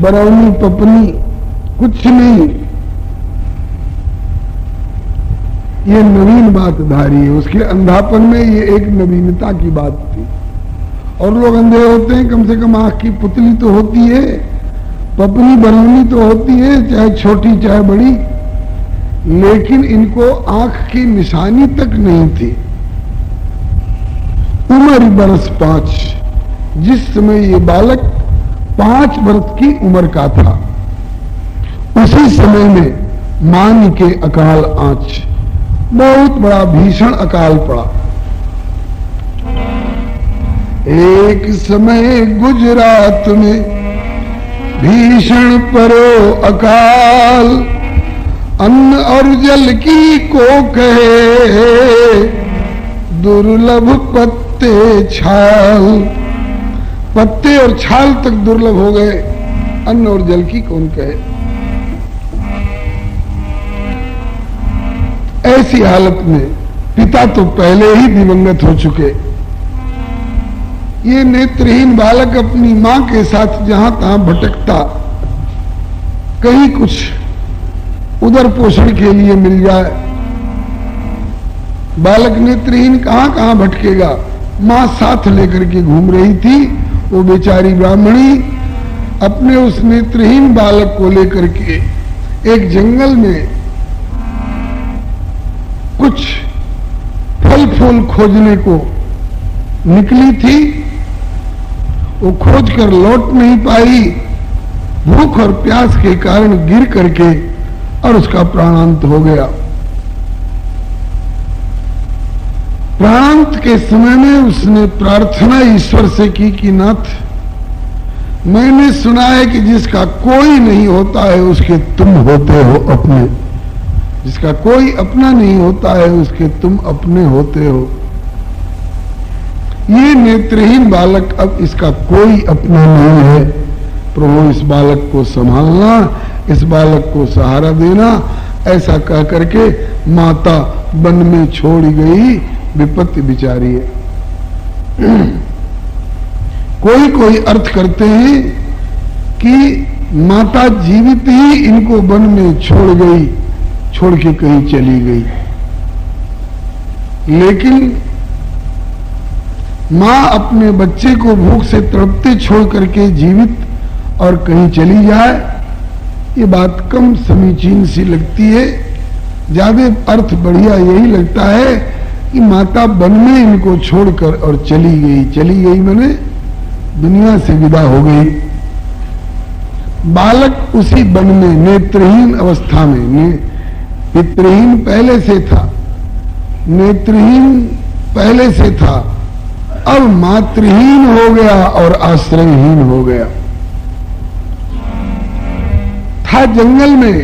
बरौनी पपनी कुछ नहीं, ये नवीन बात धारी है। उसके अंधापन में ये एक नवीनता की बात थी। और लोग अंधे होते हैं, कम से कम आंख की पुतली तो होती है, पपनी बरौनी तो होती है, चाहे छोटी चाहे बड़ी, लेकिन इनको आंख की निशानी तक नहीं थी। उम्र बरस 5, जिस समय ये बालक 5 वर्ष की उम्र का था, उसी समय में मान के अकाल आंच, बहुत बड़ा भीषण अकाल पड़ा। एक समय गुजरात में भीषण परो अकाल, अन्न और जल की को कहे दुर्लभ पत्ते छाल। पत्ते और छाल तक दुर्लभ हो गए, अन्न और जल की कौन कहे। ऐसी हालत में पिता तो पहले ही दिवंगत हो चुके। ये नेत्रहीन बालक अपनी मां के साथ जहां तहां भटकता, कहीं कुछ उदर पोषण के लिए मिल जाए। बालक नेत्रहीन कहां कहां भटकेगा, मां साथ लेकर के घूम रही थी। वो बेचारी ब्राह्मणी अपने उस नेत्रहीन बालक को लेकर के एक जंगल में कुछ फल फूल खोजने को निकली थी। वो खोज कर लौट नहीं पाई, भूख और प्यास के कारण गिर करके और उसका प्राणांत हो गया। प्राणांत के समय में उसने प्रार्थना ईश्वर से की कि नाथ, मैंने सुना है कि जिसका कोई नहीं होता है उसके तुम होते हो अपने, जिसका कोई अपना नहीं होता है उसके तुम अपने होते हो। ये नेत्रहीन बालक अब इसका कोई अपना नहीं है। प्रभु इस बालक को संभालना, इस बालक को सहारा देना, ऐसा कह करके माता वन में छोड़ गई। विपत्ति बिचारी है। कोई कोई अर्थ करते हैं कि माता जीवित ही इनको वन में छोड़ गई, छोड़ के कहीं चली गई। लेकिन मां अपने बच्चे को भूख से तड़पते छोड़ करके जीवित और कहीं चली जाए, ये बात कम समीचीन सी लगती है। ज्यादा अर्थ बढ़िया यही लगता है कि माता वन में इनको छोड़कर और चली गई। चली गई माने दुनिया से विदा हो गई। बालक उसी वन में नेत्रहीन अवस्था में, पितृहीन पहले से था, नेत्रहीन पहले से था, अब मातृहीन हो गया और आश्रयहीन हो गया। था जंगल में।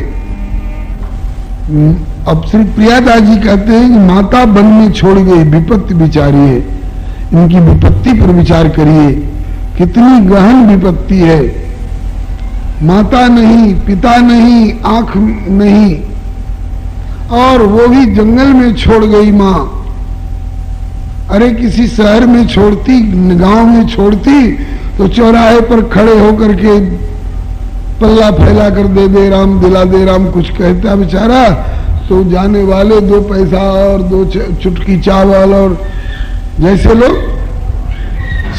अब श्री प्रियादास जी कहते हैं कि माता वन में छोड़ गई, विपत्ति बिचारी है। इनकी विपत्ति पर विचार करिए, कितनी गहन विपत्ति है। माता नहीं, पिता नहीं, आंख नहीं, और वो भी जंगल में छोड़ गई मां। अरे किसी शहर में छोड़ती, गांव में छोड़ती तो चौराहे पर खड़े होकर के पल्ला फैला कर दे राम, दिला दे राम कुछ कहता बेचारा, तो जाने वाले 2 पैसा और 2 चुटकी चावल, और जैसे लोग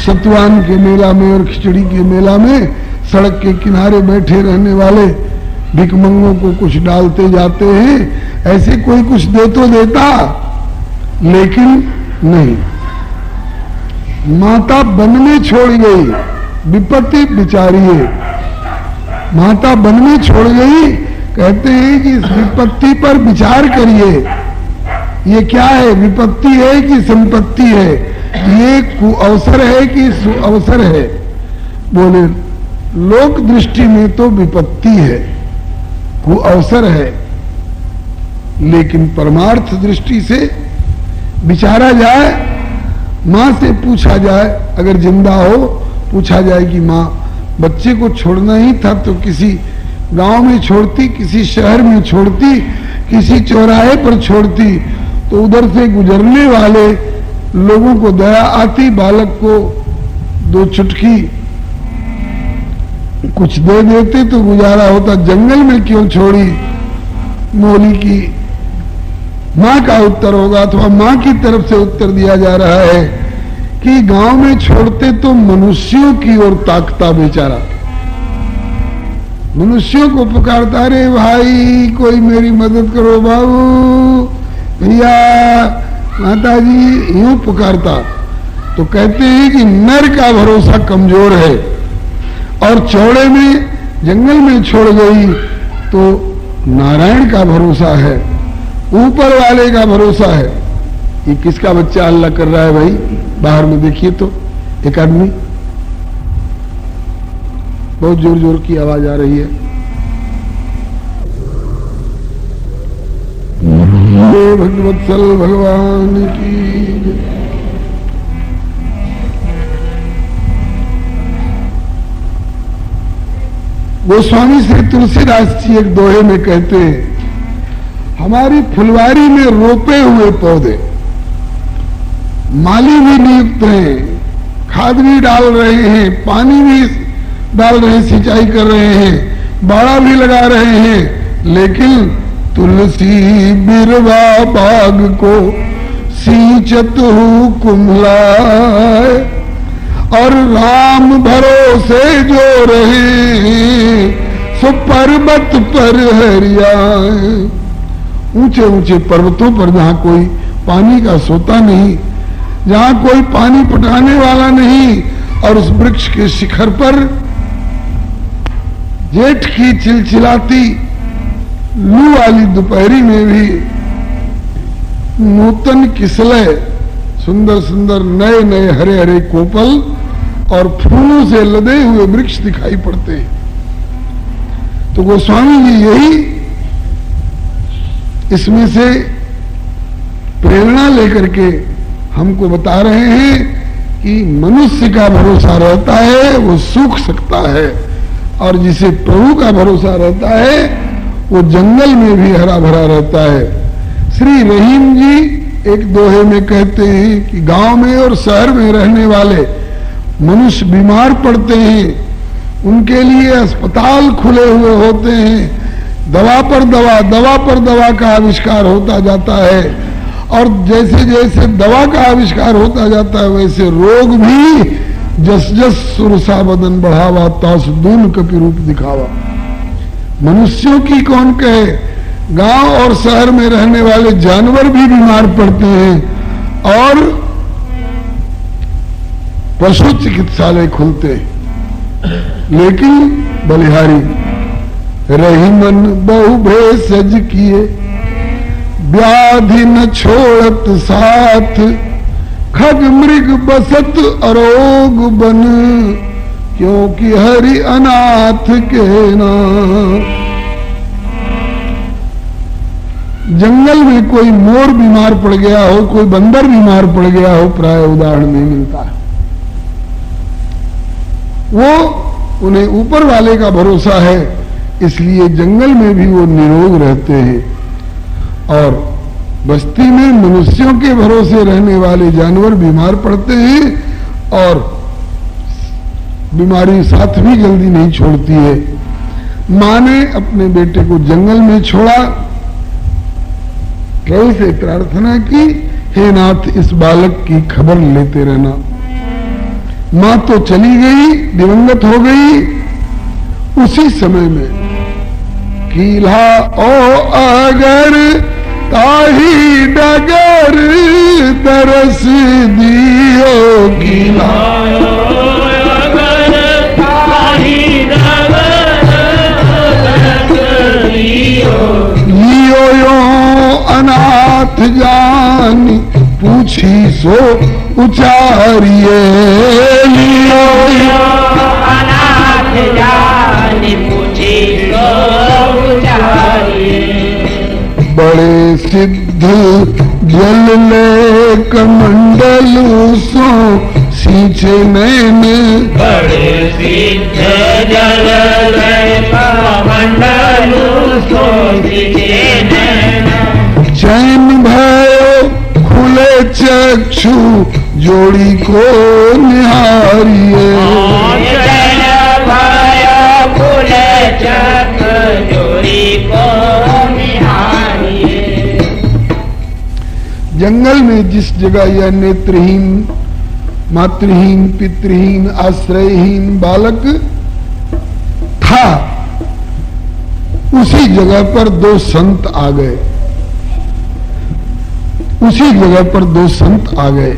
सतवान के मेला में और खिचड़ी के मेला में सड़क के किनारे बैठे रहने वाले भिकमंगों को कुछ डालते जाते हैं, ऐसे कोई कुछ दे तो देता, लेकिन नहीं। माता वन में छोड़ गई, विपत्ति बिचारी है। माता वन में छोड़ गई। कहते हैं कि इस विपत्ति पर विचार करिए, ये क्या है, विपत्ति है कि संपत्ति है, ये कुअवसर है कि सुअवसर है। बोले लोक दृष्टि में तो विपत्ति है, कुअवसर है, लेकिन परमार्थ दृष्टि से विचारा जाए, मां से पूछा जाए, अगर जिंदा हो पूछा जाए कि मां बच्चे को छोड़ना ही था तो किसी गांव में छोड़ती, किसी शहर में छोड़ती, किसी चौराहे पर छोड़ती, तो उधर से गुजरने वाले लोगों को दया आती, बालक को 2 चुटकी कुछ दे देते तो गुजारा होता, जंगल में क्यों छोड़ी? मौली की माँ का उत्तर होगा, अथवा माँ की तरफ से उत्तर दिया जा रहा है कि गांव में छोड़ते तो मनुष्यों की ओर ताकता बेचारा, मनुष्यों को पुकारता, अरे भाई कोई मेरी मदद करो, बाबू भैया माता जी, यूं पुकारता। तो कहते हैं कि नर का भरोसा कमजोर है, और चौड़े में जंगल में छोड़ गई तो नारायण का भरोसा है, ऊपर वाले का भरोसा है। ये किसका बच्चा हल्ला कर रहा है भाई? बाहर में देखिए तो एक आदमी, बहुत जोर जोर की आवाज आ रही है। भगवत्सल भगवान की। गोस्वामी श्री तुलसीदास जी एक दोहे में कहते हैं, हमारी फुलवारी में रोपे हुए पौधे, माली भी नियुक्त हैं, खाद भी डाल रहे हैं, पानी भी डाल रहे हैं, सिंचाई कर रहे हैं, बाड़ा भी लगा रहे हैं, लेकिन तुलसी बिरवा बाग को सींचत हूँ कुम्हलाए, और राम भरोसे जो रहे सो पर्वत पर हरियाए। ऊंचे ऊंचे पर्वतों पर जहां कोई पानी का सोता नहीं, जहां कोई पानी पटाने वाला नहीं, और उस वृक्ष के शिखर पर जेठ की चिलचिलाती लू वाली दोपहरी में भी नूतन किसले, सुंदर सुंदर नए नए हरे हरे कोपल और फूलों से लदे हुए वृक्ष दिखाई पड़ते हैं। तो गोस्वामी जी यही इसमें से प्रेरणा लेकर के हमको बता रहे हैं कि मनुष्य का भरोसा रहता है वो सूख सकता है, और जिसे प्रभु का भरोसा रहता है वो जंगल में भी हरा भरा रहता है। श्री रहीम जी एक दोहे में कहते हैं कि गांव में और शहर में रहने वाले मनुष्य बीमार पड़ते हैं, उनके लिए अस्पताल खुले हुए होते हैं, दवा पर दवा का आविष्कार होता जाता है, और जैसे जैसे दवा का आविष्कार होता जाता है वैसे रोग भी जस जस सुरसा बदन बढ़ावा, तास दून कपि रूप दिखावा। मनुष्यों की कौन कहे, गांव और शहर में रहने वाले जानवर भी बीमार पड़ते हैं, और पशु चिकित्सालय खुलते हैं, लेकिन बलिहारी रही मन बहु भेषज किए, व्याधि न छोड़त साथ, खग मृग बसत अरोग बन, क्योंकि हरि अनाथ के नाम। जंगल में कोई मोर बीमार पड़ गया हो, कोई बंदर बीमार पड़ गया हो, प्राय उदाहरण नहीं मिलता है। वो उन्हें ऊपर वाले का भरोसा है, इसलिए जंगल में भी वो निरोग रहते हैं, और बस्ती में मनुष्यों के भरोसे रहने वाले जानवर बीमार पड़ते हैं, और बीमारी साथ भी जल्दी नहीं छोड़ती है। मां ने अपने बेटे को जंगल में छोड़ा, प्रभु से प्रार्थना की, हे नाथ इस बालक की खबर लेते रहना। मां तो चली गई, दिवंगत हो गई। उसी समय में कीला ओ अगर ताही डगर तरस दियो, कीला अगर ताही डगर तरस दियो, लियो यो अनाथ जानी पूछी सो उचारिए, लियो यो अनाथ जानी पूछी सो उचारिए। बड़े सिद्ध जल ले कमंडलू सो सींचे नैन, बड़े सिद्ध जल ले कमंडलू सो सींचे नैन, चैन भयो खुले चक्षु जोड़ी को निहारिए, चैन भयो जंगल में जिस जगह यह नेत्रहीन, मातृहीन, पितृहीन, आश्रयहीन बालक था, उसी जगह पर दो संत आ गए। उसी जगह पर दो संत आ गए।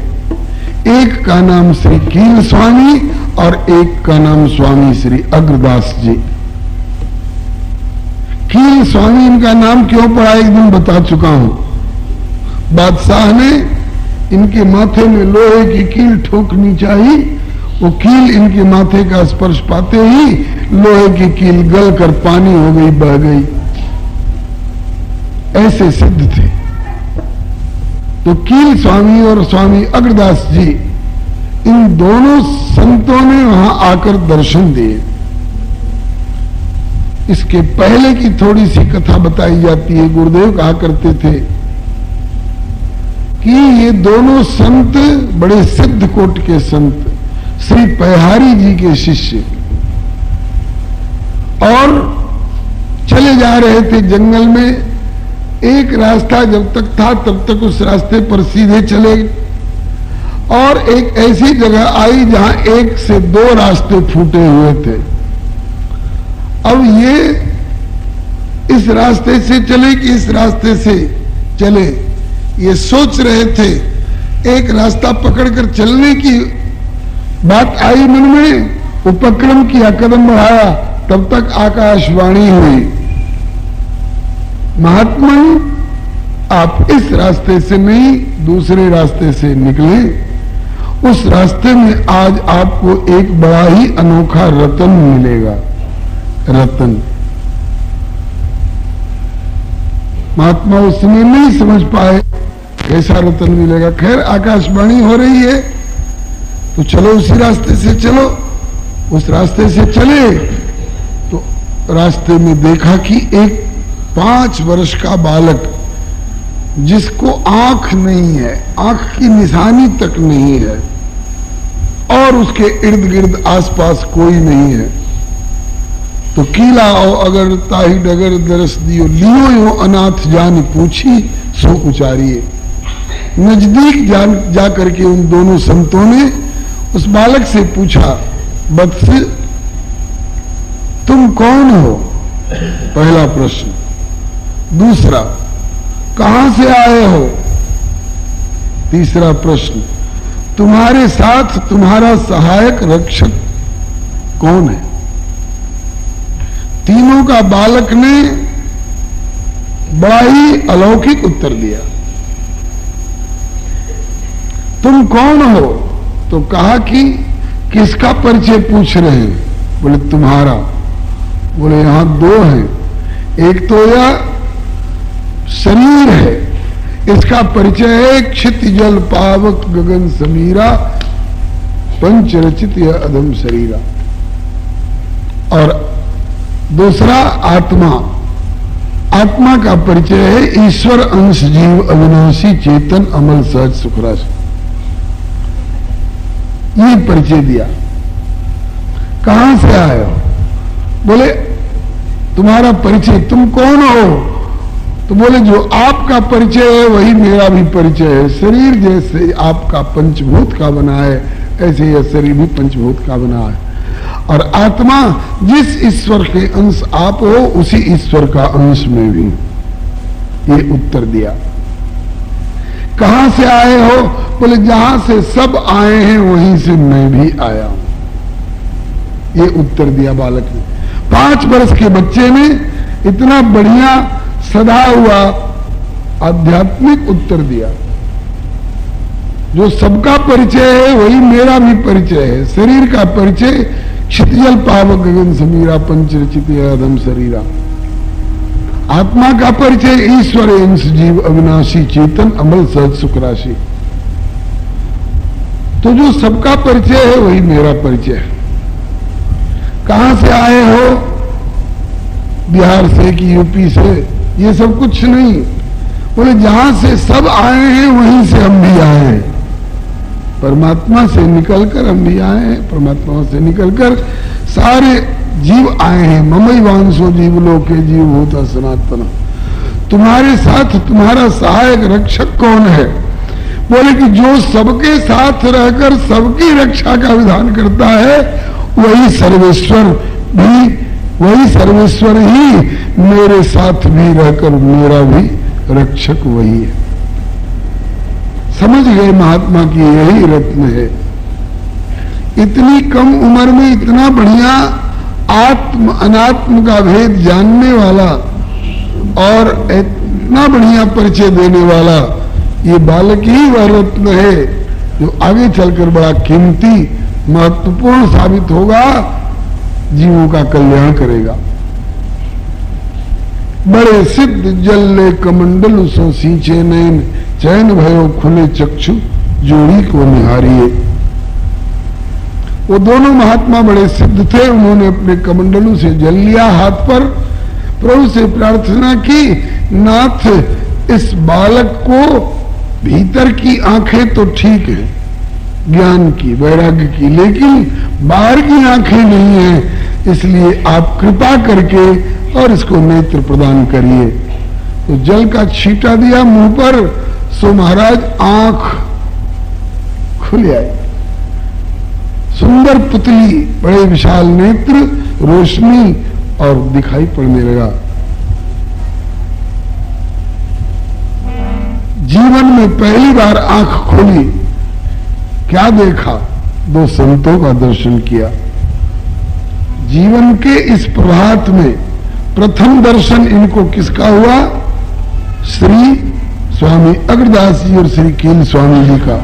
एक का नाम श्री कील स्वामी और एक का नाम स्वामी श्री अग्रदास जी। कील स्वामी इनका नाम क्यों पड़ा एक दिन बता चुका हूं। बादशाह ने इनके माथे में लोहे की कील ठोकनी चाहिए, वो कील इनके माथे का स्पर्श पाते ही लोहे की कील गलकर पानी हो गई, बह गई। ऐसे सिद्ध थे। तो कील स्वामी और स्वामी अग्रदास जी, इन दोनों संतों ने वहां आकर दर्शन दिए। इसके पहले की थोड़ी सी कथा बताई जाती है। गुरुदेव कहा करते थे कि ये दोनों संत बड़े सिद्ध कोट के संत, श्री पयहारी जी के शिष्य, और चले जा रहे थे जंगल में। एक रास्ता जब तक था तब तक उस रास्ते पर सीधे चले, और एक ऐसी जगह आई जहां एक से दो रास्ते फूटे हुए थे। अब ये इस रास्ते से चले कि इस रास्ते से चले, ये सोच रहे थे। एक रास्ता पकड़कर चलने की बात आई मन में, उपक्रम किया, कदम बढ़ाया, तब तक आकाशवाणी हुई, महात्मा आप इस रास्ते से नहीं दूसरे रास्ते से निकले। उस रास्ते में आज आपको एक बड़ा ही अनोखा रतन मिलेगा। रतन महात्मा उस समय नहीं समझ पाए कैसा रतन मिलेगा। खैर आकाशवाणी हो रही है तो चलो उसी रास्ते से चलो। उस रास्ते से चले तो रास्ते में देखा कि एक 5 वर्ष का बालक, जिसको आंख नहीं है, आंख की निशानी तक नहीं है, और उसके इर्द गिर्द आसपास कोई नहीं है। तो कीला और अगर ताही डगर दरस दियो, लियो यो अनाथ जान पूछी सो उचारिए। नजदीक जा करके उन दोनों संतों ने उस बालक से पूछा, वत्स तुम कौन हो? पहला प्रश्न। दूसरा, कहां से आए हो? तीसरा प्रश्न, तुम्हारे साथ तुम्हारा सहायक रक्षक कौन है? तीनों का बालक ने बड़ा ही अलौकिक उत्तर दिया। तुम कौन हो? तो कहा कि किसका परिचय पूछ रहे हैं? बोले तुम्हारा। बोले यहां दो हैं, एक तो यह शरीर है, इसका परिचय है क्षितिजल पावक गगन समीरा पंच रचित यह अधम शरीरा। और दूसरा आत्मा, आत्मा का परिचय है ईश्वर अंश जीव अविनाशी चेतन अमल सहज सुखराश। ये परिचय दिया। कहां से आए हो? बोले तुम्हारा परिचय, तुम कौन हो? तो बोले जो आपका परिचय है वही मेरा भी परिचय है। शरीर जैसे आपका पंचभूत का बना है, ऐसे यह शरीर भी पंचभूत का बना है। और आत्मा जिस ईश्वर के अंश आप हो उसी ईश्वर का अंश में भी। ये उत्तर दिया। कहां से आए हो? बोले जहां से सब आए हैं वहीं से मैं भी आया हूं। ये उत्तर दिया बालक ने। 5 वर्ष के बच्चे ने इतना बढ़िया सदा हुआ आध्यात्मिक उत्तर दिया। जो सबका परिचय है वही मेरा भी परिचय है। शरीर का परिचय क्षितिजल पावक गगन समीरा पंचरचित अधम शरीरा। आत्मा का परिचय ईश्वर अंश जीव अविनाशी चेतन अमल सहज सुख राशि। तो जो सबका परिचय है वही मेरा परिचय है। कहां से आए हो? बिहार से कि यूपी से? ये सब कुछ नहीं। बोले जहां से सब आए हैं वहीं से हम भी आए हैं। परमात्मा से निकलकर हम भी आए हैं, परमात्मा से निकलकर सारे जीव आए हैं। ममई वांसो जीव लोके जीव होता सनातन। तुम्हारे साथ तुम्हारा सहायक रक्षक कौन है? बोले कि जो सबके साथ रहकर सबकी रक्षा का विधान करता है वही सर्वेश्वर ही मेरे साथ भी रहकर मेरा भी रक्षक वही है। समझ गए महात्मा की यही रत्न है। इतनी कम उम्र में इतना बढ़िया आत्म अनात्म का भेद जानने वाला और इतना बढ़िया परिचय देने वाला ये बालक ही वह रत्न है जो आगे चलकर बड़ा कीमती महत्वपूर्ण साबित होगा, जीवों का कल्याण करेगा। बड़े सिद्ध जल्ले कमंडल सो सींचे नैन, चैन भयो खुले चक्षु जोड़ी को निहारिए। वो दोनों महात्मा बड़े सिद्ध थे, उन्होंने अपने कमंडलों से जल लिया हाथ पर, प्रभु से प्रार्थना की, नाथ इस बालक को भीतर की आंखें तो ठीक है ज्ञान की वैराग्य की, लेकिन बाहर की आंखें नहीं है, इसलिए आप कृपा करके और इसको नेत्र प्रदान करिए। तो जल का छींटा दिया मुंह पर, सो महाराज आंख खुल आई, सुंदर पुतली, बड़े विशाल नेत्र, रोशनी और दिखाई पड़ने लगा। जीवन में पहली बार आंख खोली, क्या देखा? दो संतों का दर्शन किया। जीवन के इस प्रभात में प्रथम दर्शन इनको किसका हुआ? श्री स्वामी अग्रदास जी और श्री कील स्वामी जी का।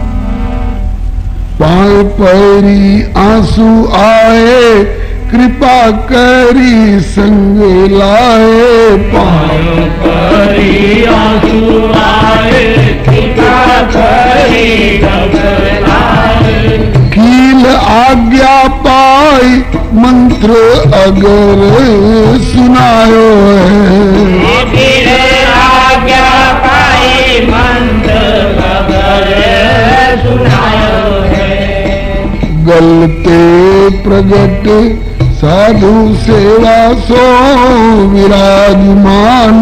पाए पैरी आंसू आए, कृपा करी संग लाए। पाए पैरी आंसू आए, कृपा करी संग लाए। कील आज्ञा पाई, मंत्र अगर सुनायो है। कील आज्ञा पाई, मंत्र अगर सुनायो है। गलते प्रगट साधु सेवा सो विराजमान।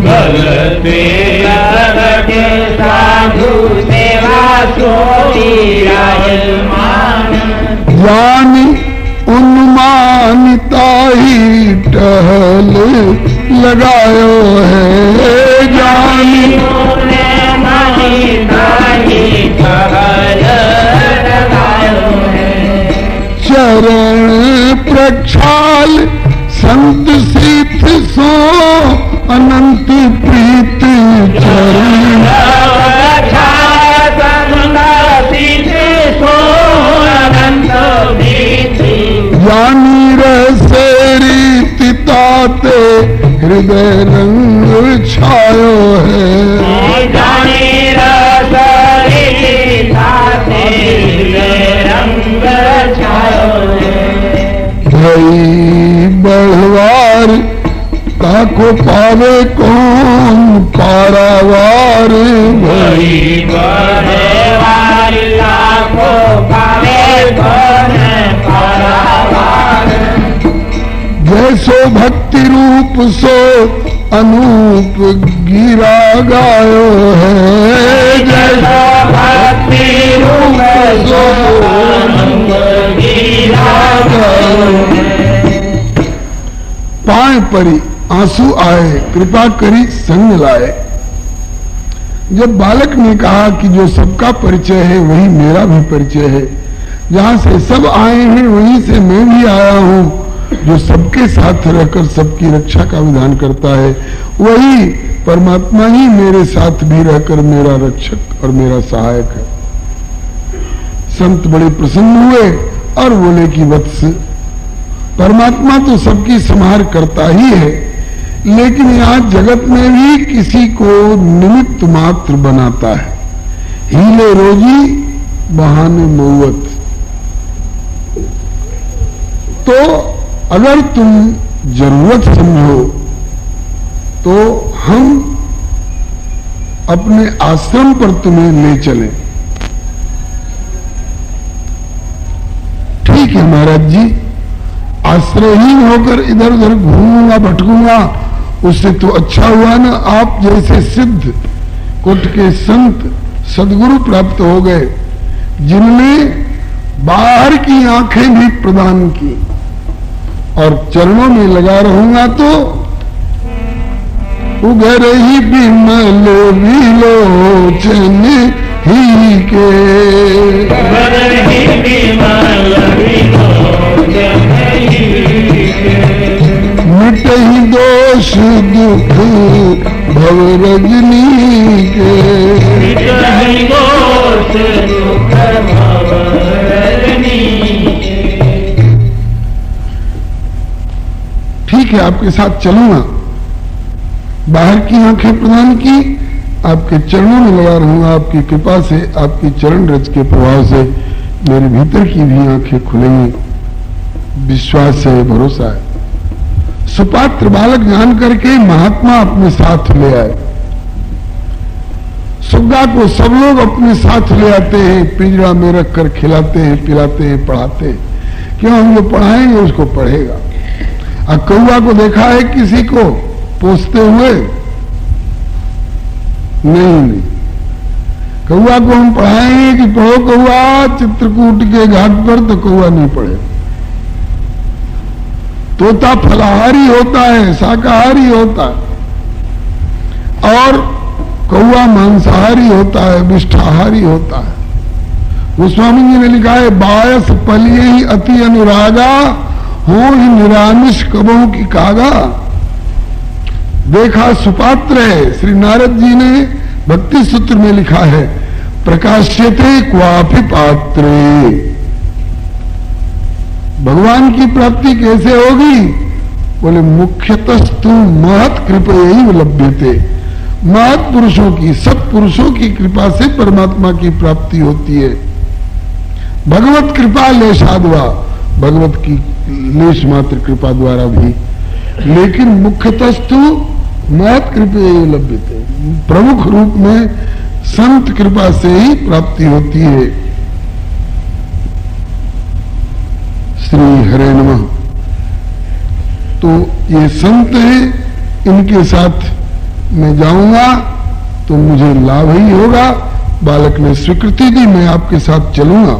गलते प्रगट साधु सेवा सो विराजमान। ज्ञान उन्मानिता ही टहल लगायो है। ज्ञान उन्मानिता ही टहल लगायो है। चरण प्रक्षाल संत सीत सो अनंत प्रीत चरण। ज्ञानी रसेरी तिताते हृदय रंग छायो है। ज्ञानी रसेरी तिताते हृदय रंग छायो है। भई बढ़वार ताको पावे कौन पारावार। भई बढ़वार ताको पावे कौन पारावार। जैसो भक्ति रूप सो अनूप गिरा गायो है। जैसो भक्ति रूप सो अनूप गिरा गायो है। पाए परी आंसू आए, कृपा करी संग लाए। जब बालक ने कहा कि जो सबका परिचय है वही मेरा भी परिचय है, जहां से सब आए हैं वहीं से मैं भी आया हूं, जो सबके साथ रहकर सबकी रक्षा का विधान करता है वही परमात्मा ही मेरे साथ भी रहकर मेरा रक्षक और मेरा सहायक है। संत बड़े प्रसन्न हुए और बोले कि वत्स, परमात्मा तो सबकी संहार करता ही है, लेकिन यहाँ जगत में भी किसी को निमित्त मात्र बनाता है। हीले रोजी बहाने मौत। तो अगर तुम जरूरत समझो तो हम अपने आश्रम पर तुम्हें ले चलें। ठीक है महाराज जी, आश्रयहीन होकर इधर उधर घूमूंगा भटकूंगा उससे तो अच्छा हुआ ना, आप जैसे सिद्ध कुट के संत सद्गुरु प्राप्त हो गए, जिनने बाहर की आंखें भी प्रदान की। और चरणों में लगा रहूंगा तो उगर ही बिमल विलोचन ही के, मिट ही दोष दुख भव रजनी के, ठीक है आपके साथ चलूंगा। बाहर की आंखें प्रदान की, आपके चरणों में लगा रहूंगा। आपकी कृपा से, आपकी चरण रज के प्रभाव से मेरे भीतर की भी आंखें खुलेंगी। विश्वास है, भरोसा है। सुपात्र बालक जान करके महात्मा अपने साथ ले आए। सुग्गा को सब लोग अपने साथ ले आते हैं, पिंजरा में रखकर खिलाते हैं, पिलाते हैं, पढ़ाते हैं। क्यों? हम जो पढ़ाएंगे उसको पढ़ेगा। अब कौआ को देखा है किसी को पोसते हुए? नहीं। कौआ को हम पढ़ाएंगे कि पढ़ो कौआ चित्रकूट के घाट पर, तो कौआ नहीं पढ़े। तोता फलाहारी होता है, शाकाहारी होता है, और कौआ मांसाहारी होता है, विष्ठाहारी होता है। गोस्वामी जी ने लिखा है, बायस पलिए ही अति अनुरागा, हो ही निरामिष कबों की कागा। देखा सुपात्र है। श्री नारद जी ने भक्ति सूत्र में लिखा है, प्रकाश्यते क्वापि पात्रे। भगवान की प्राप्ति कैसे होगी? बोले मुख्यतस्तु महत् कृपया लभ्यते। महत् पुरुषों की, सत्पुरुषों की कृपा से परमात्मा की प्राप्ति होती है। भगवत कृपा लेशाद्वा, भगवत की लेश मात्र कृपा द्वारा भी, लेकिन मुख्यतस्तु महत् कृपया लभ्यते। प्रमुख रूप में संत कृपा से ही प्राप्ति होती है। श्री हरे नमः। तो ये संत है, इनके साथ मैं जाऊंगा तो मुझे लाभ ही होगा। बालक ने स्वीकृति दी, मैं आपके साथ चलूंगा।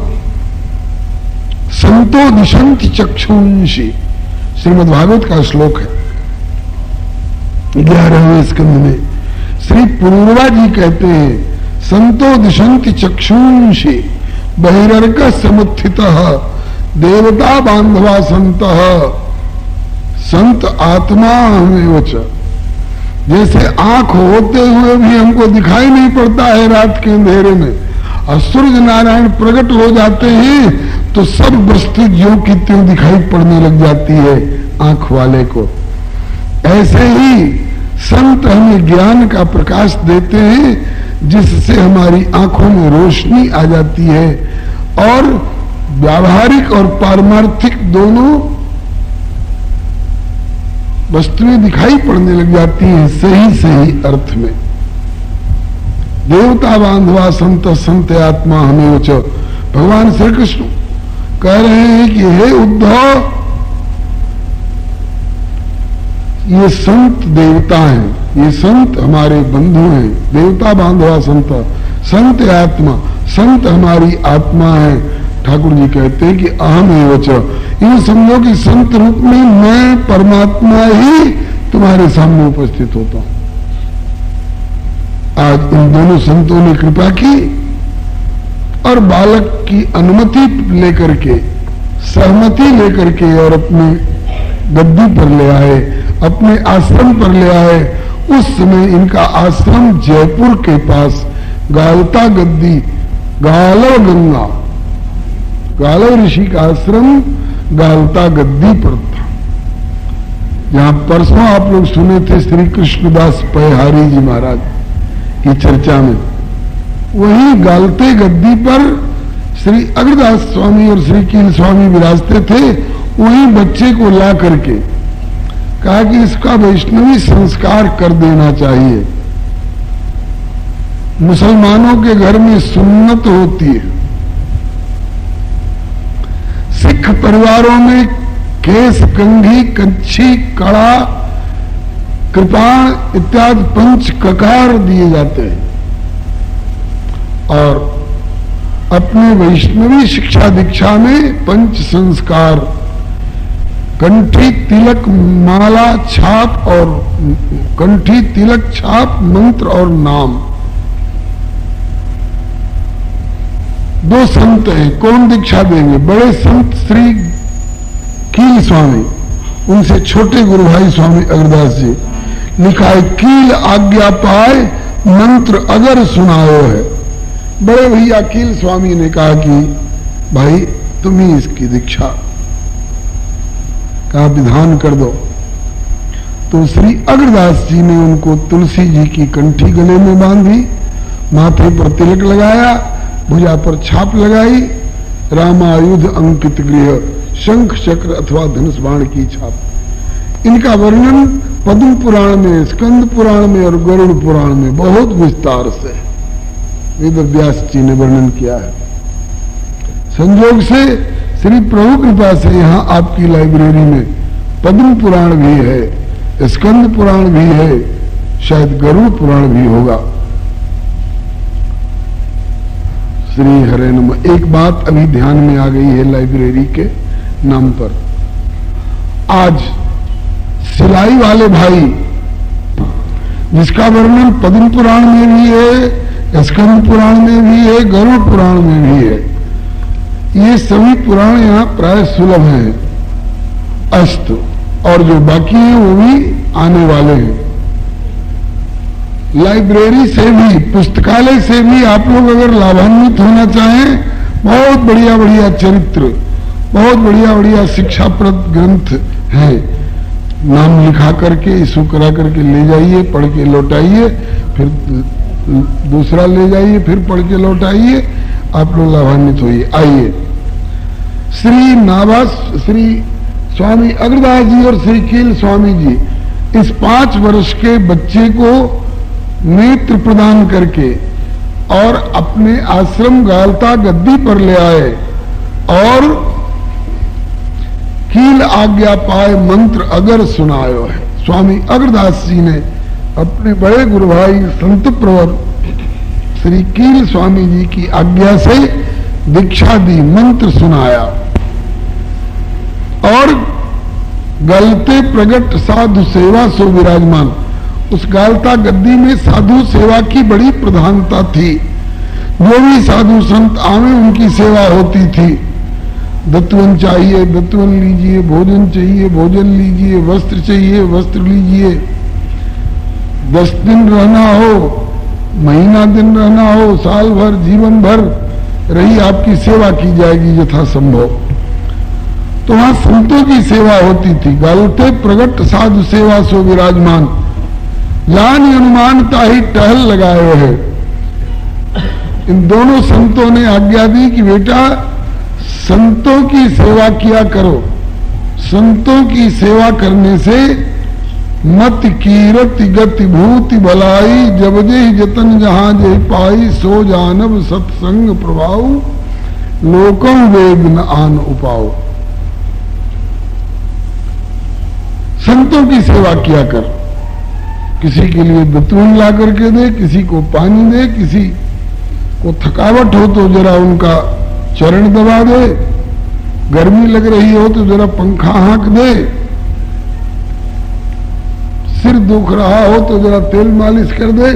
संतो दिशंति चक्षुंषि, श्रीमद् भागवत का श्लोक है 11वें स्कंद में। श्री पुरूरवा जी कहते हैं, संतो दिशंति चक्षुंषि बहिर्क समुत्थितः देवता बांधवा संतः संत आत्मा हमें वच। जैसे आंख होते हुए भी हमको दिखाई नहीं पड़ता है रात के अंधेरे में, और सूर्य नारायण प्रकट हो जाते हैं तो सब वस्तु ज्यों की त्यों दिखाई पड़ने लग जाती है आंख वाले को। ऐसे ही संत हमें ज्ञान का प्रकाश देते हैं, जिससे हमारी आंखों में रोशनी आ जाती है और व्यावहारिक और पारमार्थिक दोनों वस्तुएं दिखाई पड़ने लग जाती हैं सही सही अर्थ में। देवता बांधवा संत संत आत्मा हमें उच। भगवान श्री कृष्ण कह रहे हैं कि हे उद्धव, ये संत देवता हैं, ये संत हमारे बंधु हैं। देवता बांधवा संत, संत आत्मा, संत हमारी आत्मा है। ठाकुर जी कहते हैं कि अहम एवच, यूं समझो कि संत रूप में मैं परमात्मा ही तुम्हारे सामने उपस्थित होता हूं। आज इन दोनों संतों ने कृपा की और बालक की अनुमति लेकर के, सहमति लेकर के और अपने गद्दी पर ले आए, अपने आश्रम पर ले आए। उस समय इनका आश्रम जयपुर के पास गालता गद्दी, गालव गंगा, गालव ऋषि का आश्रम गालता गद्दी पर था। जहां परसों आप लोग सुने थे श्री कृष्णदास पयहारी जी महाराज की चर्चा में, वही गालते गद्दी पर श्री अग्रदास स्वामी और श्री कील स्वामी विराजते थे। वही बच्चे को ला करके कहा कि इसका वैष्णवी संस्कार कर देना चाहिए। मुसलमानों के घर में सुन्नत होती है, सिख परिवारों में केस, कंघी, कच्छी, कड़ा, कृपाण इत्यादि पंच ककार दिए जाते हैं। और अपने वैष्णवी शिक्षा दीक्षा में पंच संस्कार, कंठी तिलक माला छाप और कंठी तिलक छाप मंत्र और नाम। दो संत हैं, कौन दीक्षा देंगे? बड़े संत श्री कील स्वामी, उनसे छोटे गुरु भाई स्वामी अग्रदास जी। लिखा है कील आज्ञा पाए मंत्र अगर सुनाओ है। बड़े भैया कील स्वामी ने कहा कि भाई तुम ही इसकी दीक्षा का विधान कर दो। तो श्री अग्रदास जी ने उनको तुलसी जी की कंठी गले में बांधी, माथे पर तिलक लगाया, भुजा पर छाप लगाई, रामायुध अंकित गृह, शंख चक्र अथवा धनुष बाण की छाप। इनका वर्णन पद्म पुराण में, स्कंद पुराण में और गरुड़ पुराण में बहुत विस्तार से वेद व्यास जी ने वर्णन किया है। संयोग से श्री प्रभु कृपा से यहाँ आपकी लाइब्रेरी में पद्म पुराण भी है, स्कंद पुराण भी है, शायद गरुड़ पुराण भी होगा। श्री हरे नमः। एक बात अभी ध्यान में आ गई है लाइब्रेरी के नाम पर। आज सिलाई वाले भाई, जिसका वर्णन पद्म पुराण में भी है, स्कंद पुराण में भी है, गरुड़ पुराण में भी है, ये सभी पुराण यहाँ प्राय सुलभ हैं, अस्त, और जो बाकी हैं वो भी आने वाले हैं। लाइब्रेरी से भी, पुस्तकालय से भी आप लोग अगर लाभान्वित होना चाहें, बहुत बढ़िया बढ़िया चरित्र, बहुत बढ़िया बढ़िया शिक्षाप्रद ग्रंथ हैं। नाम लिखा करके, इशू करा करके ले जाइए, पढ़ के लौटाइए, फिर दूसरा ले जाइए, फिर पढ़ के लौटाइए, आप लोग लाभान्वित होइए। आइए, श्री नाभास, श्री स्वामी अग्रदास जी और श्री कील स्वामी जी इस 5 वर्ष के बच्चे को नेत्र प्रदान करके और अपने आश्रम गालता गद्दी पर ले आए और कील आज्ञा पाए मंत्र अगर सुनायो है। स्वामी अग्रदास जी ने अपने बड़े गुरु भाई संत प्रवर श्री कील स्वामी जी की आज्ञा से दीक्षा दी, मंत्र सुनाया और गलते प्रगट साधु सेवा सो विराजमान। उस गालता गद्दी में साधु सेवा की बड़ी प्रधानता थी। जो भी साधु संत आवे उनकी सेवा होती थी। दत्तवन चाहिए दत्तवन लीजिए, भोजन चाहिए भोजन लीजिए, वस्त्र चाहिए वस्त्र लीजिए, 10 दिन रहना हो, महीना दिन रहना हो, साल भर, जीवन भर रही आपकी सेवा की जाएगी यथासंभव। तो वहां संतों की सेवा होती थी। गलते प्रगट साधु सेवा सो विराजमान, जान अनुमानता ही टहल लगाए है। इन दोनों संतों ने आज्ञा दी कि बेटा संतों की सेवा किया करो। संतों की सेवा करने से मत कीरति गति भूति भलाई, जब जे जतन जहां जे पाई, सो जानब सत्संग प्रभाव, लोकम वेग न आन उपाओ। संतों की सेवा किया कर। किसी के लिए दत्तवन ला करके दे, किसी को पानी दे, किसी को थकावट हो तो जरा उनका चरण दबा दे, गर्मी लग रही हो तो जरा पंखा हाँक दे, सिर दुख रहा हो तो जरा तेल मालिश कर दे।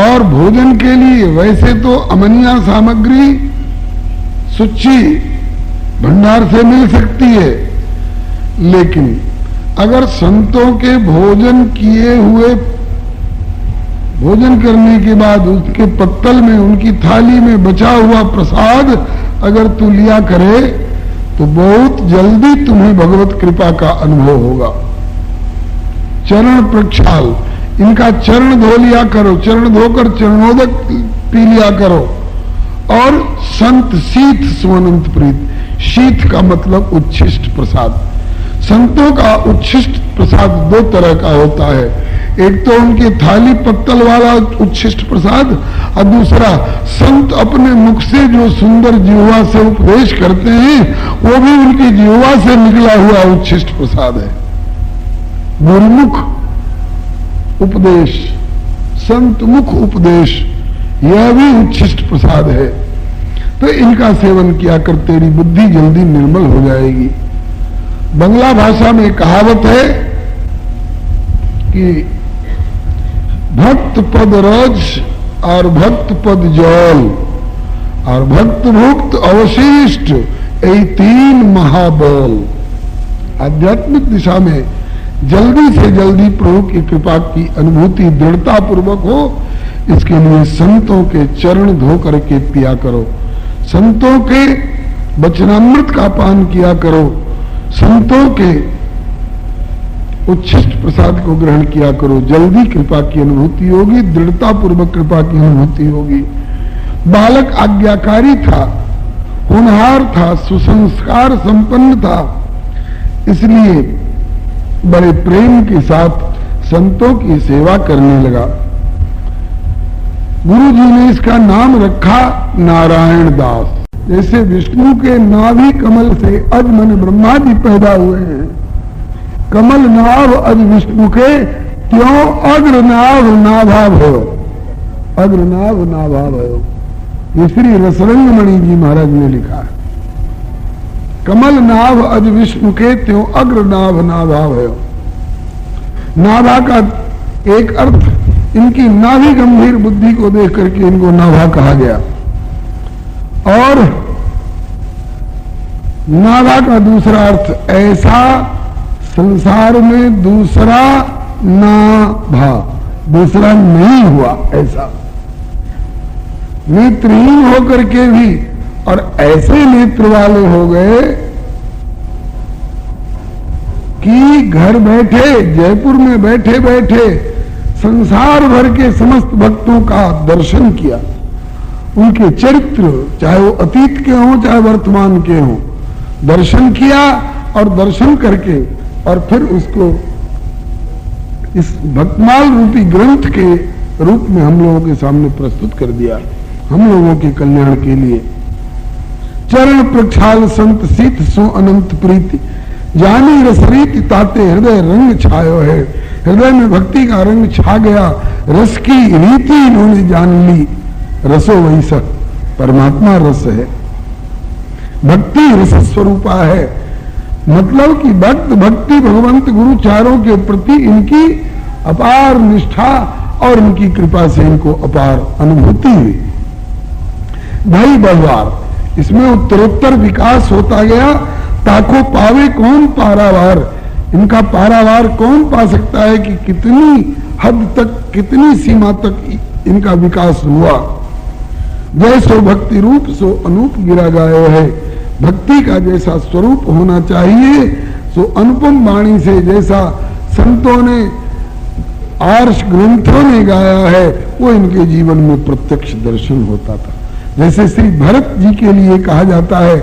और भोजन के लिए वैसे तो अमनिया सामग्री सुच्ची भंडार से मिल सकती है, लेकिन अगर संतों के भोजन किए हुए, भोजन करने के बाद उसके पत्तल में, उनकी थाली में बचा हुआ प्रसाद अगर तू लिया करे तो बहुत जल्दी तुम्हें भगवत कृपा का अनुभव होगा। चरण प्रक्षाल, इनका चरण धो लिया करो, चरण धोकर चरणोदक पी लिया करो। और संत शीत सुवनंत प्रीत, शीत का मतलब उच्छिष्ट प्रसाद। संतों का उच्छिष्ट प्रसाद 2 तरह का होता है। एक तो उनकी थाली पत्तल वाला उच्छिष्ट प्रसाद, और दूसरा संत अपने मुख से जो सुंदर जिह्वा से उपदेश करते हैं वो भी उनकी जिह्वा से निकला हुआ उच्छिष्ट प्रसाद है। गुरुमुख उपदेश संत मुख उपदेश, यह भी उच्छिष्ट प्रसाद है। तो इनका सेवन किया कर तेरी बुद्धि जल्दी निर्मल हो जाएगी। बंगला भाषा में कहावत है कि भक्त पद रज और भक्त पद जल और भक्त भुक्त अवशिष्ट, यही 3 महाबल। आध्यात्मिक दिशा में जल्दी से जल्दी प्रभु की कृपा की अनुभूति दृढ़ता पूर्वक हो, इसके लिए संतों के चरण धो करके पिया करो, संतों के वचनामृत का पान किया करो, संतों के उच्छिष्ट प्रसाद को ग्रहण किया करो। जल्दी कृपा की अनुभूति होगी, दृढ़ता पूर्वक कृपा की अनुभूति होगी। बालक आज्ञाकारी था, होनहार था, सुसंस्कार संपन्न था, इसलिए बड़े प्रेम के साथ संतों की सेवा करने लगा। गुरु जी ने इसका नाम रखा नारायण दास। जैसे विष्णु के नाभि कमल से अज मन ब्रह्मा जी पैदा हुए हैं, कमल नाभ अज विष्णु के, क्यों अग्र नाभ नाभा भयो, अग्र नाभ नाभा भयो। ये श्री रसरंगमणि जी महाराज ने लिखा है। कमल नाभ अज विष्णु के, त्यों अग्र नाभ नाभा भयो। नाभा का एक अर्थ इनकी नाभि गंभीर बुद्धि को देख करके इनको नाभा कहा गया, और नाभा का दूसरा अर्थ ऐसा संसार में दूसरा नाभा, दूसरा नहीं हुआ ऐसा। नेत्रहीन होकर के भी और ऐसे नेत्र वाले हो गए कि घर बैठे, जयपुर में बैठे बैठे संसार भर के समस्त भक्तों का दर्शन किया। उनके चरित्र चाहे वो अतीत के हों चाहे वर्तमान के हों, दर्शन किया, और दर्शन करके और फिर उसको इस भक्तमाल रूपी ग्रंथ के रूप में हम लोगों के सामने प्रस्तुत कर दिया, हम लोगों के कल्याण के लिए। चरण प्रक्षाल संत सीत सो अनंत प्रीति, जानी रसरीति ताते हृदय रंग छायो है। हृदय में भक्ति का रंग छा गया, रस की रीति इन्होंने जान ली। रसो वैसा परमात्मा रस है, भक्ति रस स्वरूपा है। मतलब कि भक्त भक्ति भगवंत गुरु चारों के प्रति इनकी अपार निष्ठा और इनकी कृपा से इनको अपार अनुभूति हुई। भाई बलवार, इसमें उत्तरोत्तर विकास होता गया। ताको पावे कौन पारावार, इनका पारावार कौन पा सकता है कि कितनी हद तक, कितनी सीमा तक इनका विकास हुआ। जैसो भक्ति रूप सो अनूप गिरा गायो है। भक्ति का जैसा स्वरूप होना चाहिए, सो अनुपम वाणी से जैसा संतों ने आर्ष ग्रंथों ने गाया है, वो इनके जीवन में प्रत्यक्ष दर्शन होता था। जैसे श्री भरत जी के लिए कहा जाता है,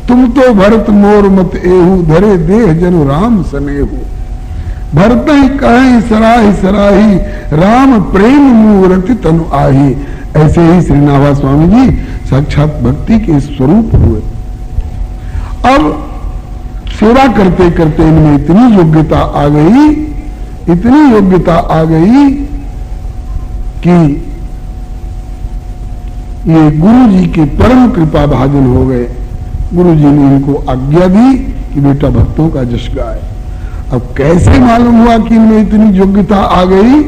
तुम तो भरत मोर मत एहू, धरे देह जनु राम सनेहू। भरत ही कहीं सराही सराही, राम प्रेम मूर्ति तनु आही। ऐसे ही श्री नाभा स्वामी जी साक्षात भक्ति के स्वरूप हुए। अब सेवा करते करते इनमें इतनी योग्यता आ गई, इतनी योग्यता आ गई कि ये गुरु जी के परम कृपा भाजन हो गए। गुरु जी ने इनको आज्ञा दी कि बेटा भक्तों का जश गाए। अब कैसे मालूम हुआ कि इनमें इतनी योग्यता आ गई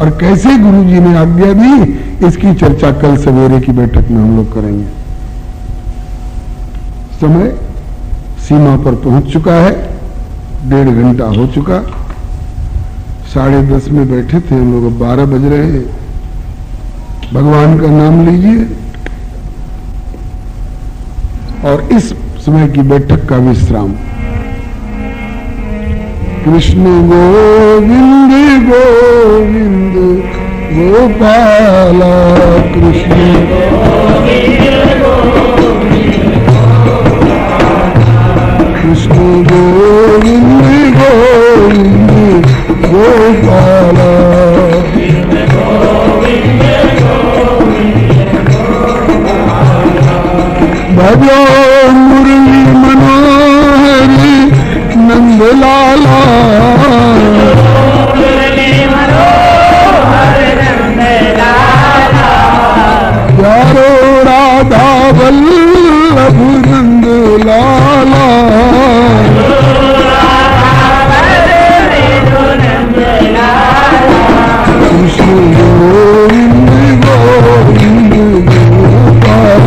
और कैसे गुरु जी ने आज्ञा दी, इसकी चर्चा कल सवेरे की बैठक में हम लोग करेंगे। समय सीमा पर पहुंच चुका है, 1.5 घंटा हो चुका। 10:30 में बैठे थे हम लोग, 12 बज रहे हैं। भगवान का नाम लीजिए और इस समय की बैठक का विश्राम। कृष्ण गोविंद गोविंद गोपाला, कृष्ण कृष्ण गोविंद गोविंद गोपाला। भजो मुरली मनोहरी नंदलाला, मुरली मनोहर नंद वल्लभ नंद लाला। कृष्ण गोविंद गोविंद गोपाल।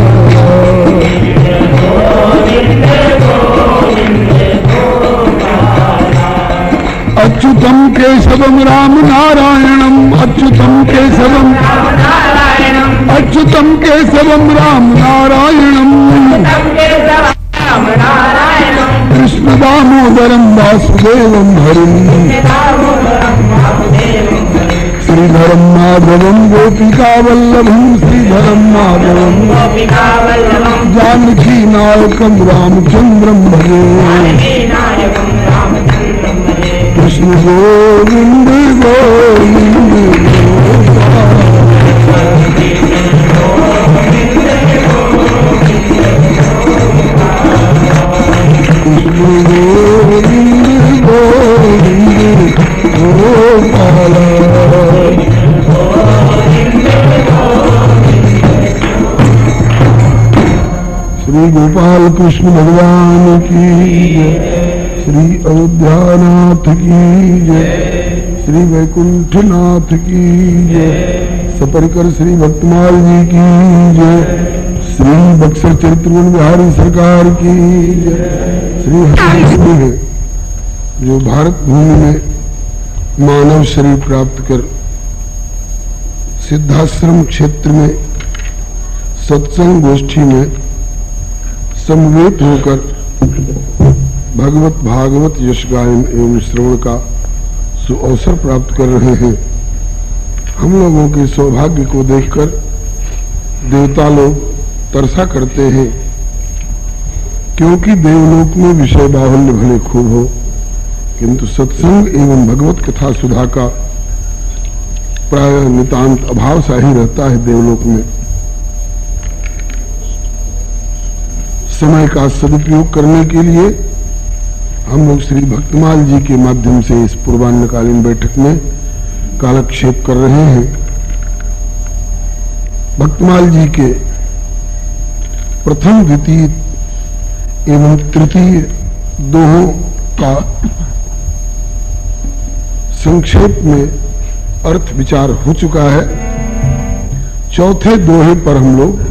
अच्युतम केशवम राम नारायणम। अच्युतम केशवम अच्युतम केशवम राम नारायणम। कृष्ण दामोदरम वासुदेवम हरिम। श्रीधरम माधवम गोपिका वल्लभम। श्रीधरम माधवम जानकी नायकम रामचंद्रम भजे। कृष्ण गोविंद गोविंद गोपाल। कृष्ण गोविंद गोविंद गोपाल। श्री गोपाल कृष्ण भगवान की जय। श्री अयोध्यानाथ की जय। श्री वैकुंठनाथ की जय। सपरिकर श्री भक्तमाल जी की जय। श्री बक्सर चरित्रवन बिहारी सरकार की जय। श्री हरि है जो भारत भूमि में मानव शरीर प्राप्त कर सिद्धाश्रम क्षेत्र में सत्संग गोष्ठी में समवेत होकर भगवत भागवत यश गायन एवं श्रवण का सुअवसर प्राप्त कर रहे हैं। हम लोगों के सौभाग्य को देखकर देवता लोग तरसा करते हैं, क्योंकि देवलोक में विषय बाहुल्य भले खूब हो, किंतु सत्संग एवं भगवत कथा सुधा का प्राय नितांत अभाव सा ही रहता है देवलोक में। समय का सदुपयोग करने के लिए हम लोग श्री भक्तमाल जी के माध्यम से इस पूर्वान्नकालीन बैठक में कालक्षेप कर रहे हैं। भक्तमाल जी के प्रथम द्वितीय एवं तृतीय दोहों का संक्षेप में अर्थ विचार हो चुका है। चौथे दोहे पर हम लोग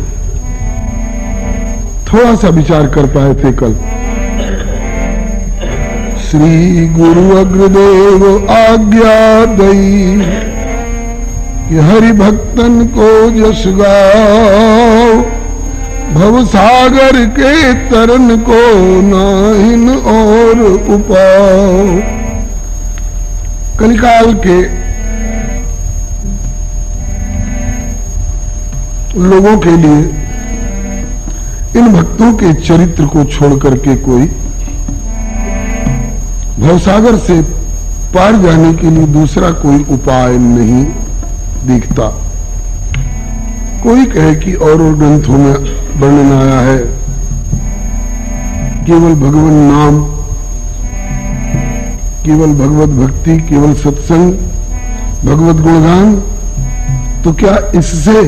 थोड़ा सा विचार कर पाए थे कल। श्री गुरु अग्रदेव आज्ञा दई कि हरि भक्तन को जस गाओ। भव सागर के तरन को नाहिन और उपाओ। कलिकाल के लोगों के लिए इन भक्तों के चरित्र को छोड़ करके कोई भवसागर से पार जाने के लिए दूसरा कोई उपाय नहीं दिखता। कोई कहे कि और ग्रंथों में वर्णन आया है केवल भगवान नाम, केवल भगवत भक्ति, केवल सत्संग, भगवत गुणगान, तो क्या इससे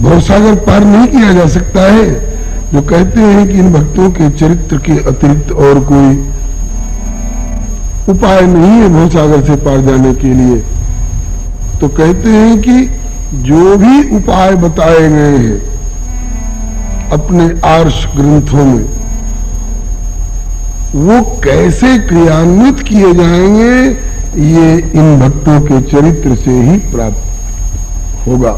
भवसागर पार नहीं किया जा सकता है? जो कहते हैं कि इन भक्तों के चरित्र के अतिरिक्त और कोई उपाय नहीं है भवसागर से पार जाने के लिए, तो कहते हैं कि जो भी उपाय बताए गए हैं अपने आर्ष ग्रंथों में, वो कैसे क्रियान्वित किए जाएंगे ये इन भक्तों के चरित्र से ही प्राप्त होगा।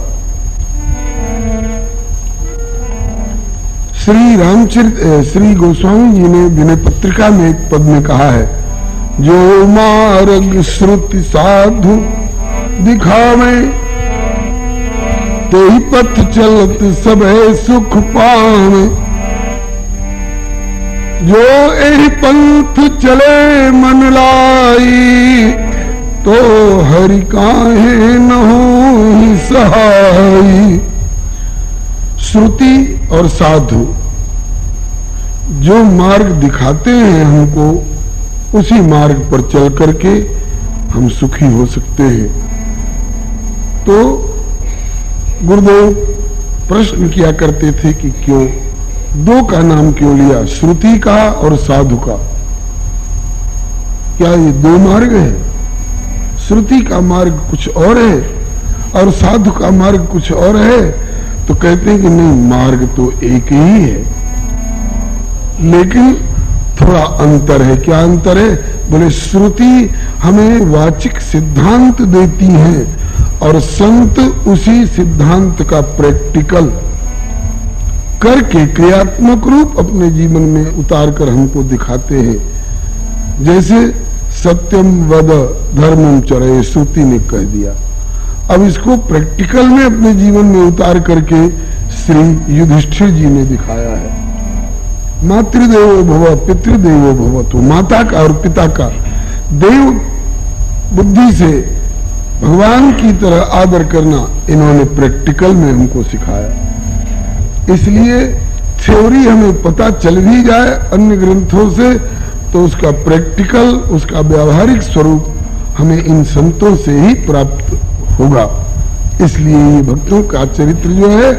श्री गोस्वामी जी ने विनय पत्रिका में एक पद में कहा है, जो मार्ग श्रुति साधु दिखावे, ते ही पथ चलत सबे सुख पावे। जो एहि पंथ चले मन लाई, तो हरि काहे न होहि सहाई। श्रुति और साधु जो मार्ग दिखाते हैं हमको, उसी मार्ग पर चल करके हम सुखी हो सकते हैं। तो गुरुदेव प्रश्न किया करते थे कि क्यों दो का नाम क्यों लिया, श्रुति का और साधु का? क्या ये दो मार्ग है? श्रुति का मार्ग कुछ और है और साधु का मार्ग कुछ और है। तो कहते हैं कि नहीं, मार्ग तो एक ही है, लेकिन थोड़ा अंतर है। क्या अंतर है? बोले श्रुति हमें वाचिक सिद्धांत देती है और संत उसी सिद्धांत का प्रैक्टिकल करके क्रियात्मक रूप अपने जीवन में उतार कर हमको दिखाते हैं। जैसे सत्यम वद धर्मम चरे, श्रुति ने कह दिया। अब इसको प्रैक्टिकल में अपने जीवन में उतार करके श्री युधिष्ठिर जी ने दिखाया है। मातृदेवो भव पितृदेवो भव, तो माता का और पिता का देव बुद्धि से भगवान की तरह आदर करना इन्होंने प्रैक्टिकल में हमको सिखाया। इसलिए थ्योरी हमें पता चल भी जाए अन्य ग्रंथों से, तो उसका प्रैक्टिकल, उसका व्यावहारिक स्वरूप हमें इन संतों से ही प्राप्त होगा। इसलिए ये भक्तों का चरित्र जो है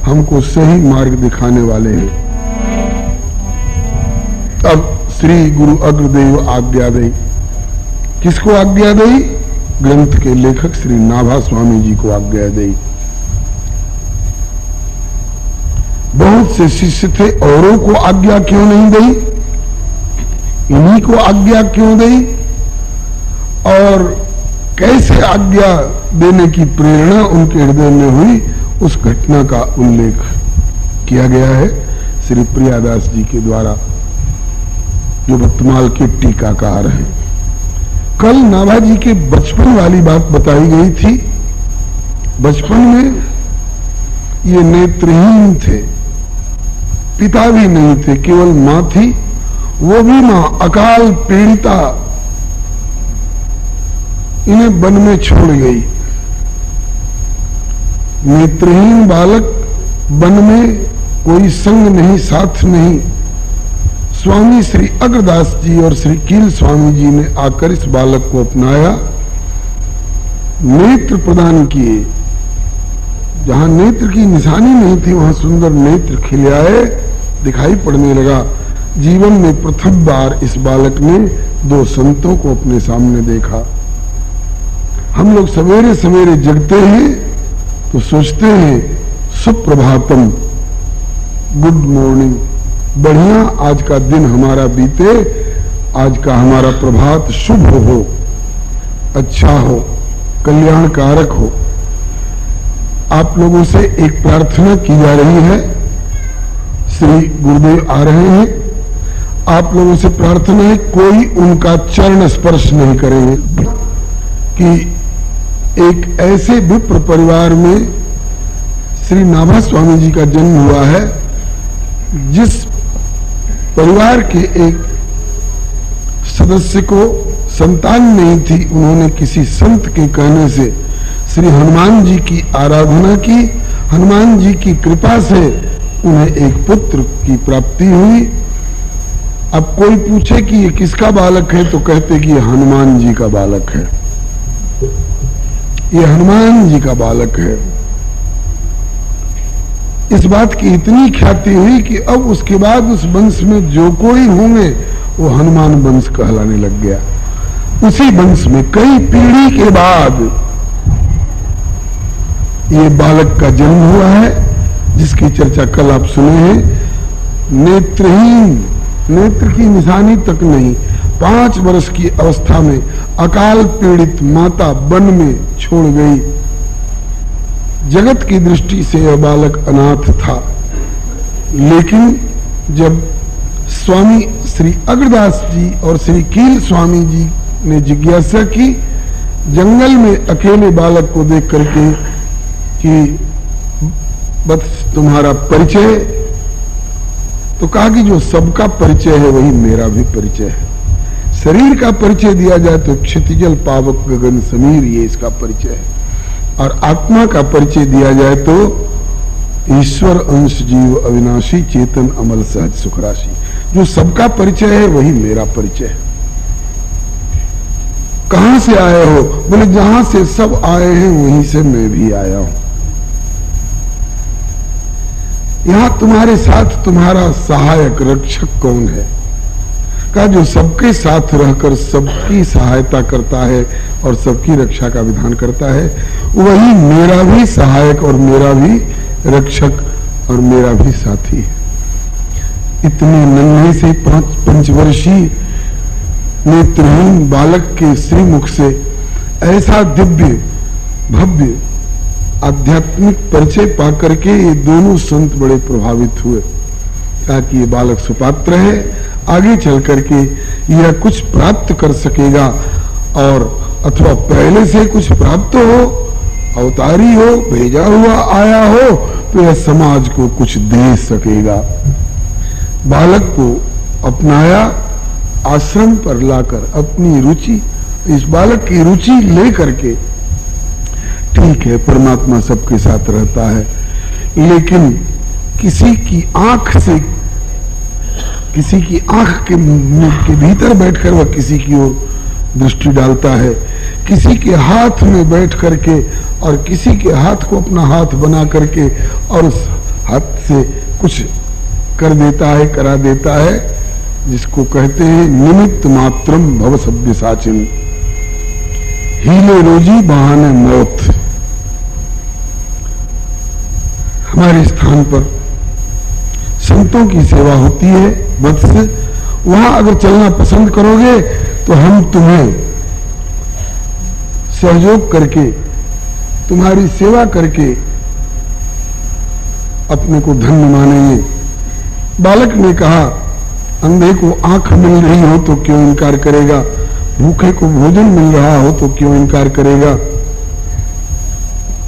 हमको सही मार्ग दिखाने वाले हैं। अब श्री गुरु अग्रदेव आज्ञा दई, किसको आज्ञा दई? ग्रंथ के लेखक श्री नाभा स्वामी जी को आज्ञा दई। बहुत से शिष्य थे, औरों को आज्ञा क्यों नहीं दई? इन्हीं को आज्ञा क्यों दई? और कैसे आज्ञा देने की प्रेरणा उनके हृदय में हुई, उस घटना का उल्लेख किया गया है श्री प्रियादास जी के द्वारा, जो भक्तमाल के टीकाकार हैं। कल नाभा जी के बचपन वाली बात बताई गई थी। बचपन में ये नेत्रहीन थे, पिता भी नहीं थे, केवल मां थी, वो भी मां अकाल पीड़िता इन्हें वन में छोड़ गई। नेत्रहीन बालक, वन में कोई संग नहीं, साथ नहीं। स्वामी श्री अग्रदास जी और श्री कील स्वामी जी ने आकर इस बालक को अपनाया, नेत्र प्रदान किए। जहां नेत्र की निशानी नहीं थी वहां सुंदर नेत्र खिले आए, दिखाई पड़ने लगा। जीवन में प्रथम बार इस बालक ने दो संतों को अपने सामने देखा। हम लोग सवेरे सवेरे जगते हैं तो सोचते हैं सुप्रभातम, गुड मॉर्निंग, बढ़िया आज का दिन हमारा बीते, आज का हमारा प्रभात शुभ हो, अच्छा हो, कल्याणकारक हो। आप लोगों से एक प्रार्थना की जा रही है। श्री गुरुदेव आ रहे हैं, आप लोगों से प्रार्थना है कोई उनका चरण स्पर्श नहीं करेंगे। कि एक ऐसे विप्र परिवार में श्री नाभा स्वामी जी का जन्म हुआ है, जिस परिवार के एक सदस्य को संतान नहीं थी, उन्होंने किसी संत के कहने से श्री हनुमान जी की आराधना की। हनुमान जी की कृपा से उन्हें एक पुत्र की प्राप्ति हुई। अब कोई पूछे कि ये किसका बालक है, तो कहते कि ये हनुमान जी का बालक है, ये हनुमान जी का बालक है। इस बात की इतनी ख्याति हुई कि अब उसके बाद उस वंश में जो कोई होंगे वो हनुमान वंश कहलाने लग गया। उसी वंश में कई पीढ़ी के बाद ये बालक का जन्म हुआ है, जिसकी चर्चा कल आप सुने हैं। नेत्रहीन, नेत्र की निशानी तक नहीं, 5 वर्ष की अवस्था में अकाल पीड़ित माता वन में छोड़ गई। जगत की दृष्टि से यह बालक अनाथ था, लेकिन जब स्वामी श्री अग्रदास जी और श्री कील स्वामी जी ने जिज्ञासा की जंगल में अकेले बालक को देख करके कि बस तुम्हारा परिचय, तो कहा कि जो सबका परिचय है वही मेरा भी परिचय है। शरीर का परिचय दिया जाए तो क्षितिजल पावक गगन समीर, ये इसका परिचय है। और आत्मा का परिचय दिया जाए तो ईश्वर अंश जीव अविनाशी चेतन अमल सहज सुख राशि। जो सबका परिचय है वही मेरा परिचय है। कहां से आए हो? बोले जहां से सब आए हैं वहीं से मैं भी आया हूं। यहां तुम्हारे साथ तुम्हारा सहायक रक्षक कौन है? का जो सबके साथ रहकर सबकी सहायता करता है और सबकी रक्षा का विधान करता है, वही मेरा भी सहायक और मेरा भी रक्षक और मेरा भी साथी है। इतने नन्हे से 5 वर्षीय नेत्रहीन बालक के श्रीमुख से ऐसा दिव्य भव्य आध्यात्मिक परिचय पाकर के ये दोनों संत बड़े प्रभावित हुए। कहा कि ये बालक सुपात्र है, आगे चल करके यह कुछ प्राप्त कर सकेगा, और अथवा पहले से कुछ प्राप्त हो, अवतारी हो, भेजा हुआ आया हो, तो यह समाज को कुछ दे सकेगा। बालक को अपनाया, आश्रम पर लाकर अपनी रुचि, इस बालक की रुचि ले करके, ठीक है परमात्मा सबके साथ रहता है, लेकिन किसी की आंख से, किसी की आंख के भीतर बैठकर वह किसी की ओर दृष्टि डालता है, किसी के हाथ में बैठ करके और किसी के हाथ को अपना हाथ बना करके और उस हाथ से कुछ कर देता है, करा देता है, जिसको कहते हैं निमित्त मात्रम भव सव्यसाचिन, हीले रोजी बहाने मौत। हमारे स्थान पर संतों की सेवा होती है वत्स, वहां अगर चलना पसंद करोगे तो हम तुम्हें सहयोग करके, तुम्हारी सेवा करके अपने को धन्य मानेंगे। बालक ने कहा, अंधे को आंख मिल रही हो तो क्यों इनकार करेगा, भूखे को भोजन मिल रहा हो तो क्यों इनकार करेगा,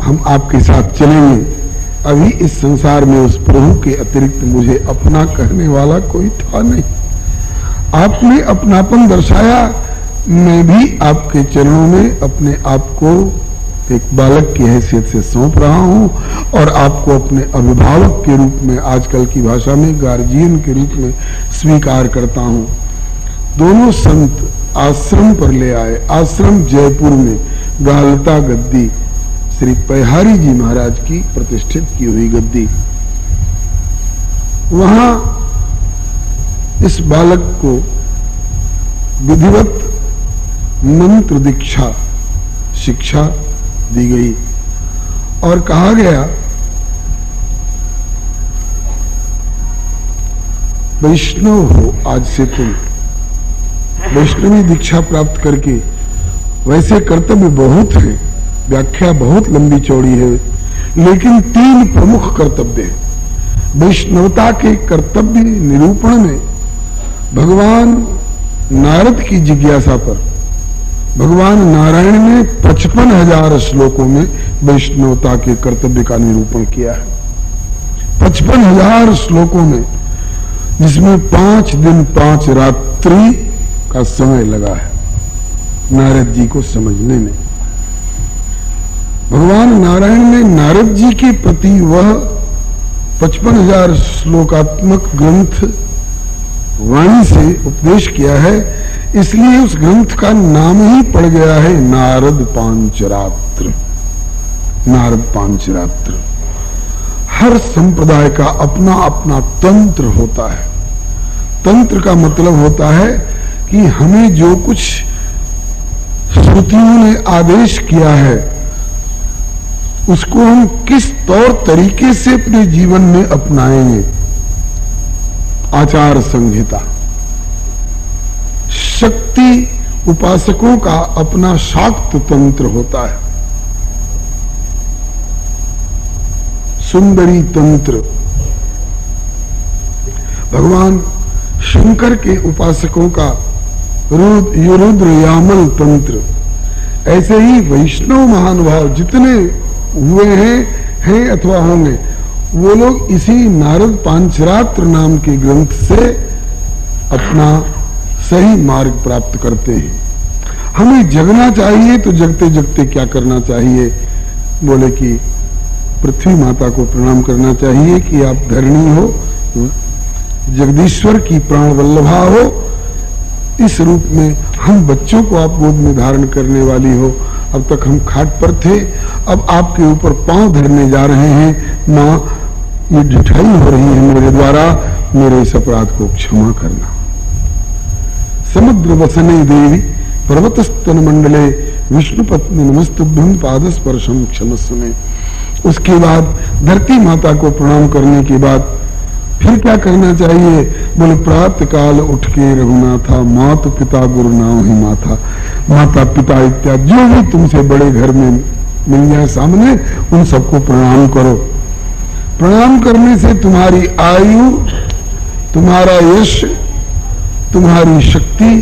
हम आपके साथ चलेंगे। अभी इस संसार में उस प्रभु के अतिरिक्त मुझे अपना कहने वाला कोई था नहीं। आपने अपनापन दर्शाया, मैं भी आपके चरणों में अपने आप को एक बालक की हैसियत से सौंप रहा हूं और आपको अपने अभिभावक के रूप में, आजकल की भाषा में गार्जियन के रूप में स्वीकार करता हूं। दोनों संत आश्रम पर ले आए। आश्रम जयपुर में गालता गद्दी, श्री पहारी जी महाराज की प्रतिष्ठित की हुई गद्दी। वहां इस बालक को विधिवत मंत्र दीक्षा शिक्षा दी गई और कहा गया, वैष्णव हो आज से तुम। वैष्णवी दीक्षा प्राप्त करके, वैसे कर्तव्य बहुत है, व्याख्या बहुत लंबी चौड़ी है, लेकिन 3 प्रमुख कर्तव्य हैं। वैष्णवता के कर्तव्य निरूपण में भगवान नारद की जिज्ञासा पर भगवान नारायण ने 55,000 श्लोकों में वैष्णवता के कर्तव्य का निरूपण किया है। 55,000 श्लोकों में, जिसमें 5 दिन 5 रात्रि का समय लगा है नारद जी को समझने में। भगवान नारायण ने नारद जी के प्रति वह 55,000 श्लोकात्मक ग्रंथ वाणी से उपदेश किया है, इसलिए उस ग्रंथ का नाम ही पड़ गया है नारद पांचरात्र। नारद पांचरात्र। हर संप्रदाय का अपना अपना तंत्र होता है। तंत्र का मतलब होता है कि हमें जो कुछ श्रुतियों ने आदेश किया है उसको हम किस तौर तरीके से अपने जीवन में अपनाएंगे। आचार संहिता। शक्ति उपासकों का अपना शाक्त तंत्र होता है। सुंदरी तंत्र। भगवान शंकर के उपासकों का रुद्र यामल तंत्र। ऐसे ही वैष्णव महानुभाव जितने हुए हैं अथवा होंगे, वो लोग इसी नारद पांचरात्र नाम के ग्रंथ से अपना सही मार्ग प्राप्त करते हैं। हमें जगना चाहिए तो जगते जगते क्या करना चाहिए? बोले कि पृथ्वी माता को प्रणाम करना चाहिए कि आप धरणी हो, जगदीश्वर की प्राण वल्लभा हो, इस रूप में हम बच्चों को आप गोद में धारण करने वाली हो। अब तक हम खाट पर थे, अब आपके ऊपर पांव धरने जा रहे हैं। माँ ये ढिठाई हो रही है मेरे द्वारा, मेरे इस अपराध को क्षमा करना। समुद्र वसने देवी पर्वतस्तन मंडले विष्णु पत्नी नमस्तुभ्यं पादस्पर्शम क्षमस्व में। उसके बाद धरती माता को प्रणाम करने के बाद फिर क्या करना चाहिए? बोले प्रातः काल उठ के रघुनाथा मात पिता गुरु नाम ही माता, माता पिता इत्यादि जो भी तुमसे बड़े घर में मिल जाए सामने, उन सबको प्रणाम करो। प्रणाम करने से तुम्हारी आयु, तुम्हारा यश, तुम्हारी शक्ति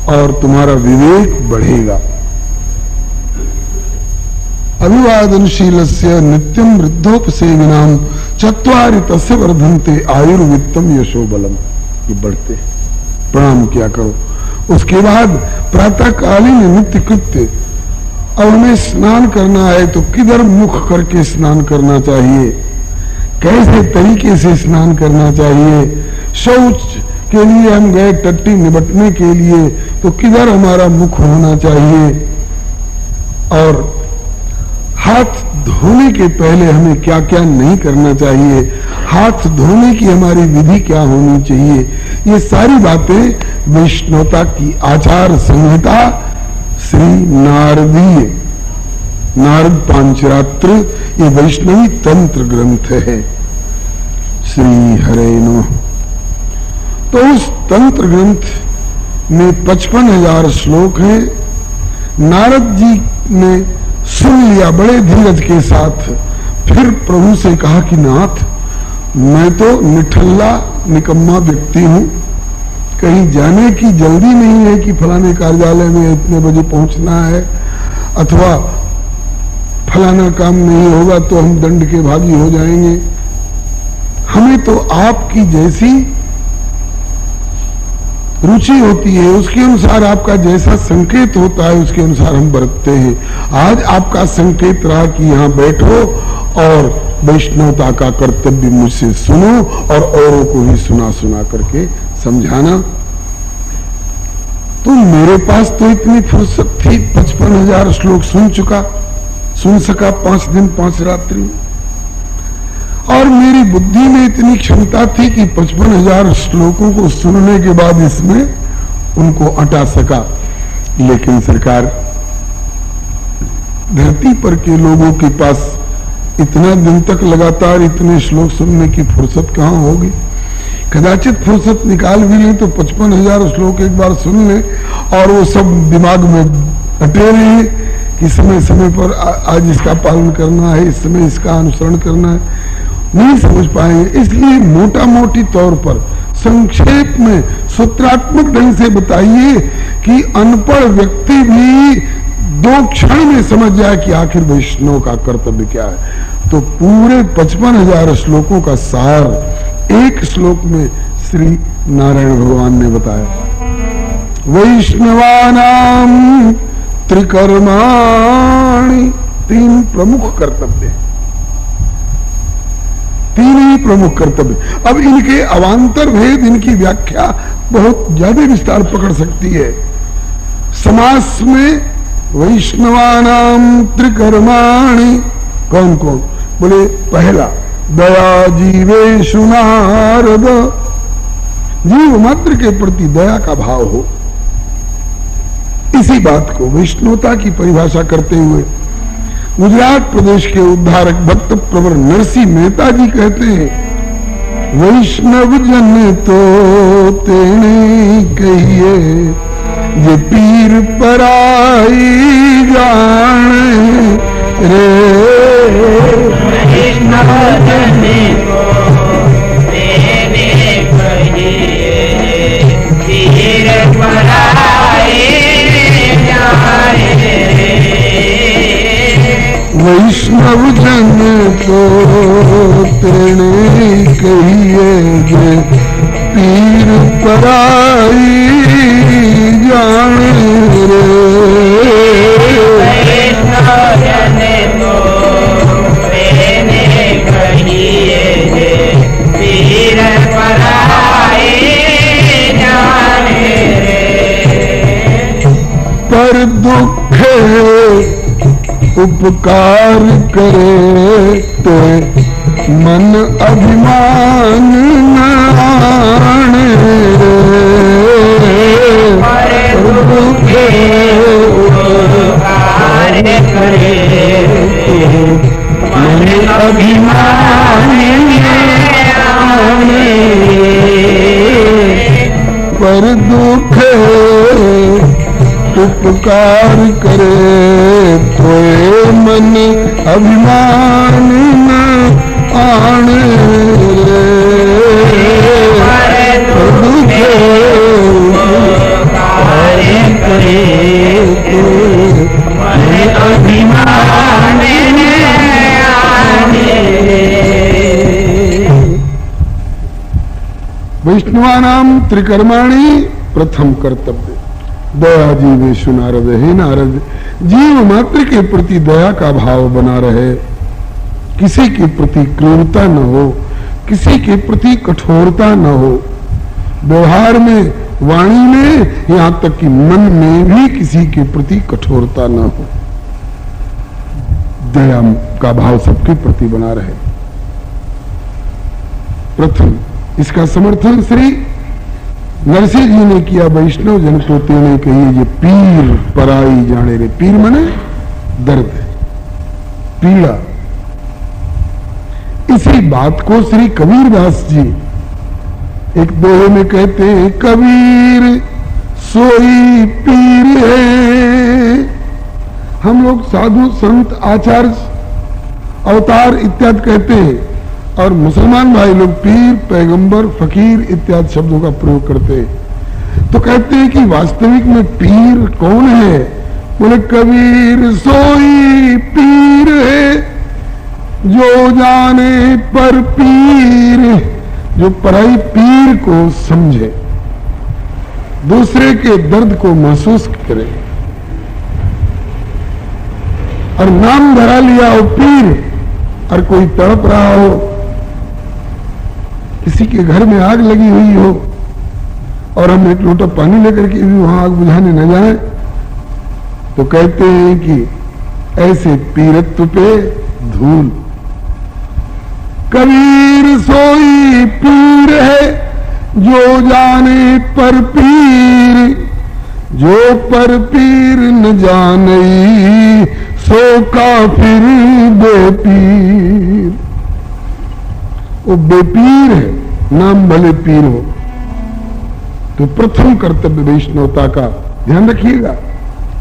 और तुम्हारा विवेक बढ़ेगा। अभिवादनशीलस्य नित्यम वृद्धोपसेविनाम चत्वारि तस्य वर्धन्ते आयुर्वित्तम यशोबलम। ये बढ़ते प्रणाम किया करो। उसके बाद प्रातःकालीन नित्य कृत्य, अब हमें स्नान करना है तो किधर मुख करके स्नान करना चाहिए, कैसे तरीके से स्नान करना चाहिए। शौच के लिए हम गए टट्टी निबटने के लिए तो किधर हमारा मुख होना चाहिए, और हाथ धोने के पहले हमें क्या क्या नहीं करना चाहिए, हाथ धोने की हमारी विधि क्या होनी चाहिए, ये सारी बातें वैष्णवता की आचार संहिता श्री नारदीय नारद पांचरात्र ये वैष्णवी तंत्र ग्रंथ है। श्री हरे नमः। तो उस तंत्र ग्रंथ में 55,000 श्लोक हैं। नारद जी ने सुन लिया बड़े धीरज के साथ, फिर प्रभु से कहा कि नाथ, मैं तो निठल्ला निकम्मा व्यक्ति हूं, कहीं जाने की जल्दी नहीं है कि फलाने कार्यालय में इतने बजे पहुंचना है, अथवा फलाना काम नहीं होगा तो हम दंड के भागी हो जाएंगे। हमें तो आपकी जैसी रुचि होती है, उसके अनुसार आपका जैसा संकेत होता है उसके अनुसार हम बरतते हैं। आज आपका संकेत रहा कि यहाँ बैठो और वैष्णवता का कर्तव्य मुझसे सुनो और औरों को भी सुना सुना करके समझाना। तो मेरे पास तो इतनी फुर्सत थी, 55,000 श्लोक सुन सका 5 दिन 5 रात्रि, और मेरी बुद्धि में इतनी क्षमता थी कि 55,000 श्लोकों को सुनने के बाद इसमें उनको अटा सका। लेकिन सरकार, धरती पर के लोगों के पास इतना दिन तक लगातार इतने श्लोक सुनने की फुर्सत कहाँ होगी? कदाचित फुर्सत निकाल भी लें तो 55,000 श्लोक एक बार सुन लें और वो सब दिमाग में अटे रहे कि समय समय पर आज इसका पालन करना है, इस समय इसका अनुसरण करना है, नहीं समझ पाएंगे। इसलिए मोटा मोटी तौर पर संक्षेप में सूत्रात्मक ढंग से बताइए कि अनपढ़ व्यक्ति भी 2 क्षण में समझ जाए कि आखिर वैष्णव का कर्तव्य क्या है। तो पूरे 55,000 श्लोकों का सार एक श्लोक में श्री नारायण भगवान ने बताया। वैष्णवानाम त्रिकर्माणि, 3 प्रमुख कर्तव्य, 3 ही प्रमुख कर्तव्य। अब इनके अवान्तर भेद, इनकी व्याख्या बहुत ज्यादा विस्तार पकड़ सकती है। समास में वैष्णवानाम त्रिकर्माणि कौन कौन? बोले पहला दया जीवेषु नारद, जीव मात्र के प्रति दया का भाव हो। इसी बात को वैष्णवता की परिभाषा करते हुए गुजरात प्रदेश के उद्धारक भक्त प्रवर नरसिंह मेहता जी कहते हैं, वैष्णव जन तो तेने कहिए ये पीर पराई जाने रे। वैष्णव जन को तेने कहिए पीर पराई जाने रे। वैष्णव जन को तेने कहिए जे पीर पराई जाने रे। वैष्णव जन को तेने कहिए जे पीर पराई जाने रे। पर दुखे उपकार करे तो मन अभिमान नाणे दुखे उपकार करे मन अभिमान आने पर दुख उपकार करे तोए मन अभिमान न आने पर दुख उपकार करे मन अभिमान आने। वैष्णवानाम त्रिकर्माणि प्रथम कर्तव्य दया जीवेषु नारद। हे नारद, जीव मात्र के प्रति दया का भाव बना रहे, किसी के प्रति क्रूरता न हो, किसी के प्रति कठोरता न हो, व्यवहार में, वाणी में, यहां तक कि मन में भी किसी के प्रति कठोरता न हो, दया का भाव सबके प्रति बना रहे। प्रथम इसका समर्थन श्री नरसिंह जी ने किया। वैष्णव जन तो तेने कही ये पीर पराई जाने रे। पीर माने दर्द, पीड़ा। इसी बात को श्री कबीरदास जी एक दोहे में कहते हैं, कबीर सोई पीर है। हम लोग साधु संत आचार्य अवतार इत्यादि कहते हैं और मुसलमान भाई लोग पीर पैगंबर फकीर इत्यादि शब्दों का प्रयोग करते हैं। तो कहते हैं कि वास्तविक में पीर कौन है? बोले कबीर सोई पीर है जो जाने पर पीर, जो पराई पीर को समझे, दूसरे के दर्द को महसूस करे। और नाम धरा लिया हो पीर, और कोई तड़प रहा हो, किसी के घर में आग लगी हुई हो और हम एक लोटा पानी लेकर के भी वहां आग बुझाने न जाएं, तो कहते हैं कि ऐसे पीरत्व पे धूल। कबीर सोई पीर है जो जाने पर पीर, जो पर पीर न जाने सो काफिर बेपीर। वो बेपीर है, नाम भले पीर हो। तो प्रथम कर्तव्य वैष्णवता का ध्यान रखिएगा,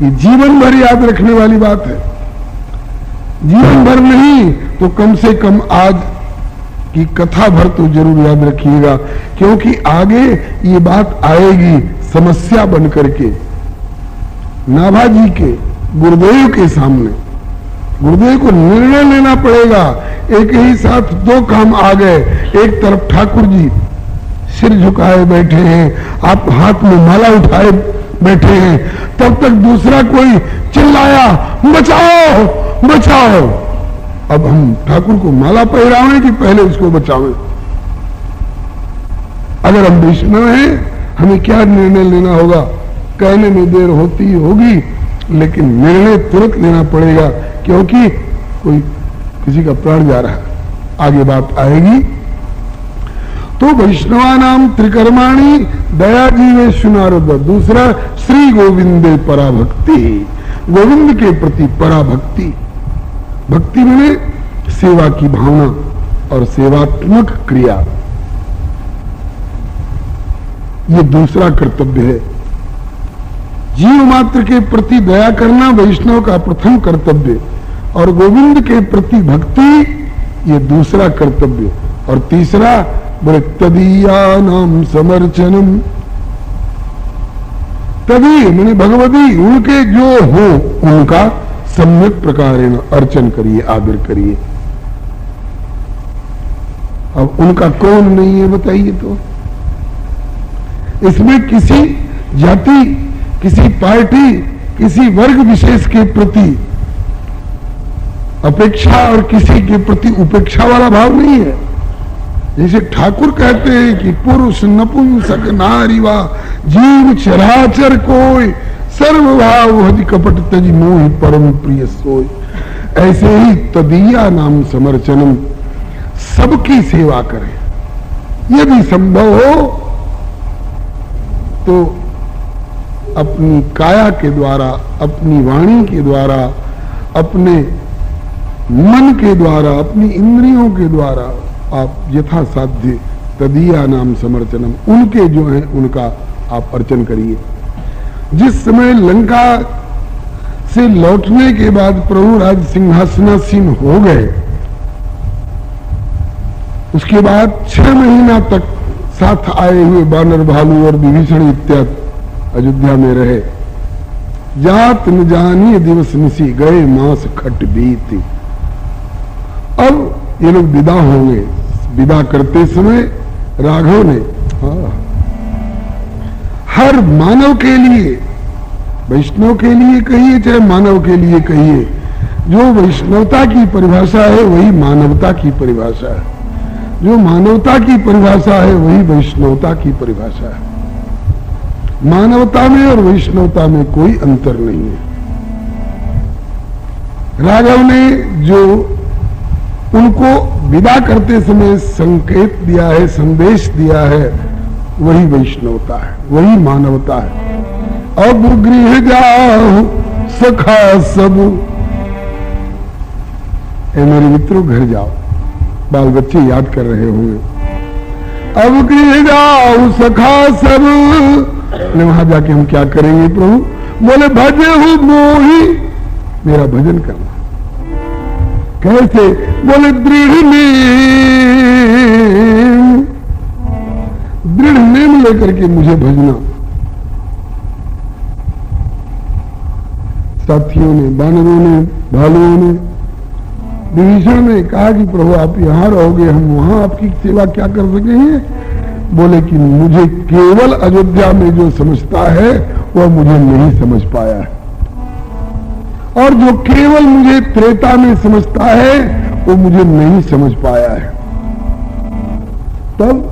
ये जीवन भर याद रखने वाली बात है। जीवन भर नहीं तो कम से कम आज की कथा भर तो जरूर याद रखिएगा, क्योंकि आगे ये बात आएगी समस्या बन करके। नाभाजी के गुरुदेव के सामने गुरुदेव को निर्णय लेना पड़ेगा। एक ही साथ दो काम आ गए। एक तरफ ठाकुर जी सिर झुकाए बैठे हैं, आप हाथ में माला उठाए बैठे हैं, तब तक दूसरा कोई चिल्लाया बचाओ बचाओ। अब हम ठाकुर को माला पहरावें कि पहले उसको बचावें? अगर हम वैष्णव हैं, हमें क्या निर्णय लेना होगा? कहने में देर होती होगी, लेकिन निर्णय तुरंत लेना पड़ेगा, क्योंकि कोई किसी का प्राण जा रहा है। आगे बात आएगी। तो वैष्णवानाम त्रिकर्माणि दया जीवेषु नारद। दूसरा श्री गोविंदे पराभक्ति, गोविंद के प्रति पराभक्ति। भक्ति माने सेवा की भावना और सेवात्मक क्रिया, ये दूसरा कर्तव्य है। जीव मात्र के प्रति दया करना वैष्णव का प्रथम कर्तव्य, और गोविंद के प्रति भक्ति ये दूसरा कर्तव्य। और तीसरा बोले तदीया नाम समर्चनम। तदी मैंने भगवती, उनके जो हो उनका सम्यक प्रकार अर्चन करिए, आदर करिए। अब उनका कौन नहीं है बताइए? तो इसमें किसी जाति, किसी पार्टी, किसी वर्ग विशेष के प्रति अपेक्षा और किसी के प्रति उपेक्षा वाला भाव नहीं है। जैसे ठाकुर कहते हैं कि पुरुष नपुंसक नारी वा जीव चराचर कोई सर्वभाव हति कपट तजी मोहि परम प्रिय सोय। ऐसे ही तदीया नाम समर्चनम, सबकी सेवा करें। यदि संभव हो तो अपनी काया के द्वारा, अपनी वाणी के द्वारा, अपने मन के द्वारा, अपनी इंद्रियों के द्वारा आप यथासाध्य तदीया नाम समर्चनम, उनके जो हैं उनका आप अर्चन करिए। जिस समय लंका से लौटने के बाद प्रभु राज सिंहासनासीन हो गए, उसके बाद 6 महीना तक साथ आए हुए बानर भालू और विभीषण इत्यादि अयोध्या में रहे। जात न जानिए दिवस निसी, गए मास खट बीती। अब ये लोग विदा होंगे। विदा करते समय राघव ने हर मानव के लिए, वैष्णव के लिए कहिए चाहे मानव के लिए कहिए, जो वैष्णवता की परिभाषा है वही मानवता की परिभाषा है, जो मानवता की परिभाषा है वही वैष्णवता की परिभाषा है। मानवता में और वैष्णवता में कोई अंतर नहीं है। राघव ने जो उनको विदा करते समय संकेत दिया है, संदेश दिया है, वही वैष्णवता है, वही मानवता है। अब गृह जाओ सखा सब, ए मेरे मित्रों घर जाओ। बाल बच्चे याद कर रहे होंगे। अब गृह जाओ सखा सब, वहां जाके हम क्या करेंगे प्रभु? बोले भजे हूं मोही, मेरा भजन करना। कैसे? बोले दृढ़ नेम लेकर के मुझे भजना। साथियों ने, बानरों ने, भालुओं ने, विभीषण ने कहा कि प्रभु आप यहां रहोगे, हम वहां आपकी सेवा क्या कर सकेंगे? बोले कि मुझे केवल अयोध्या में जो समझता है वह मुझे नहीं समझ पाया है, और जो केवल मुझे त्रेता में समझता है वो मुझे नहीं समझ पाया है। तब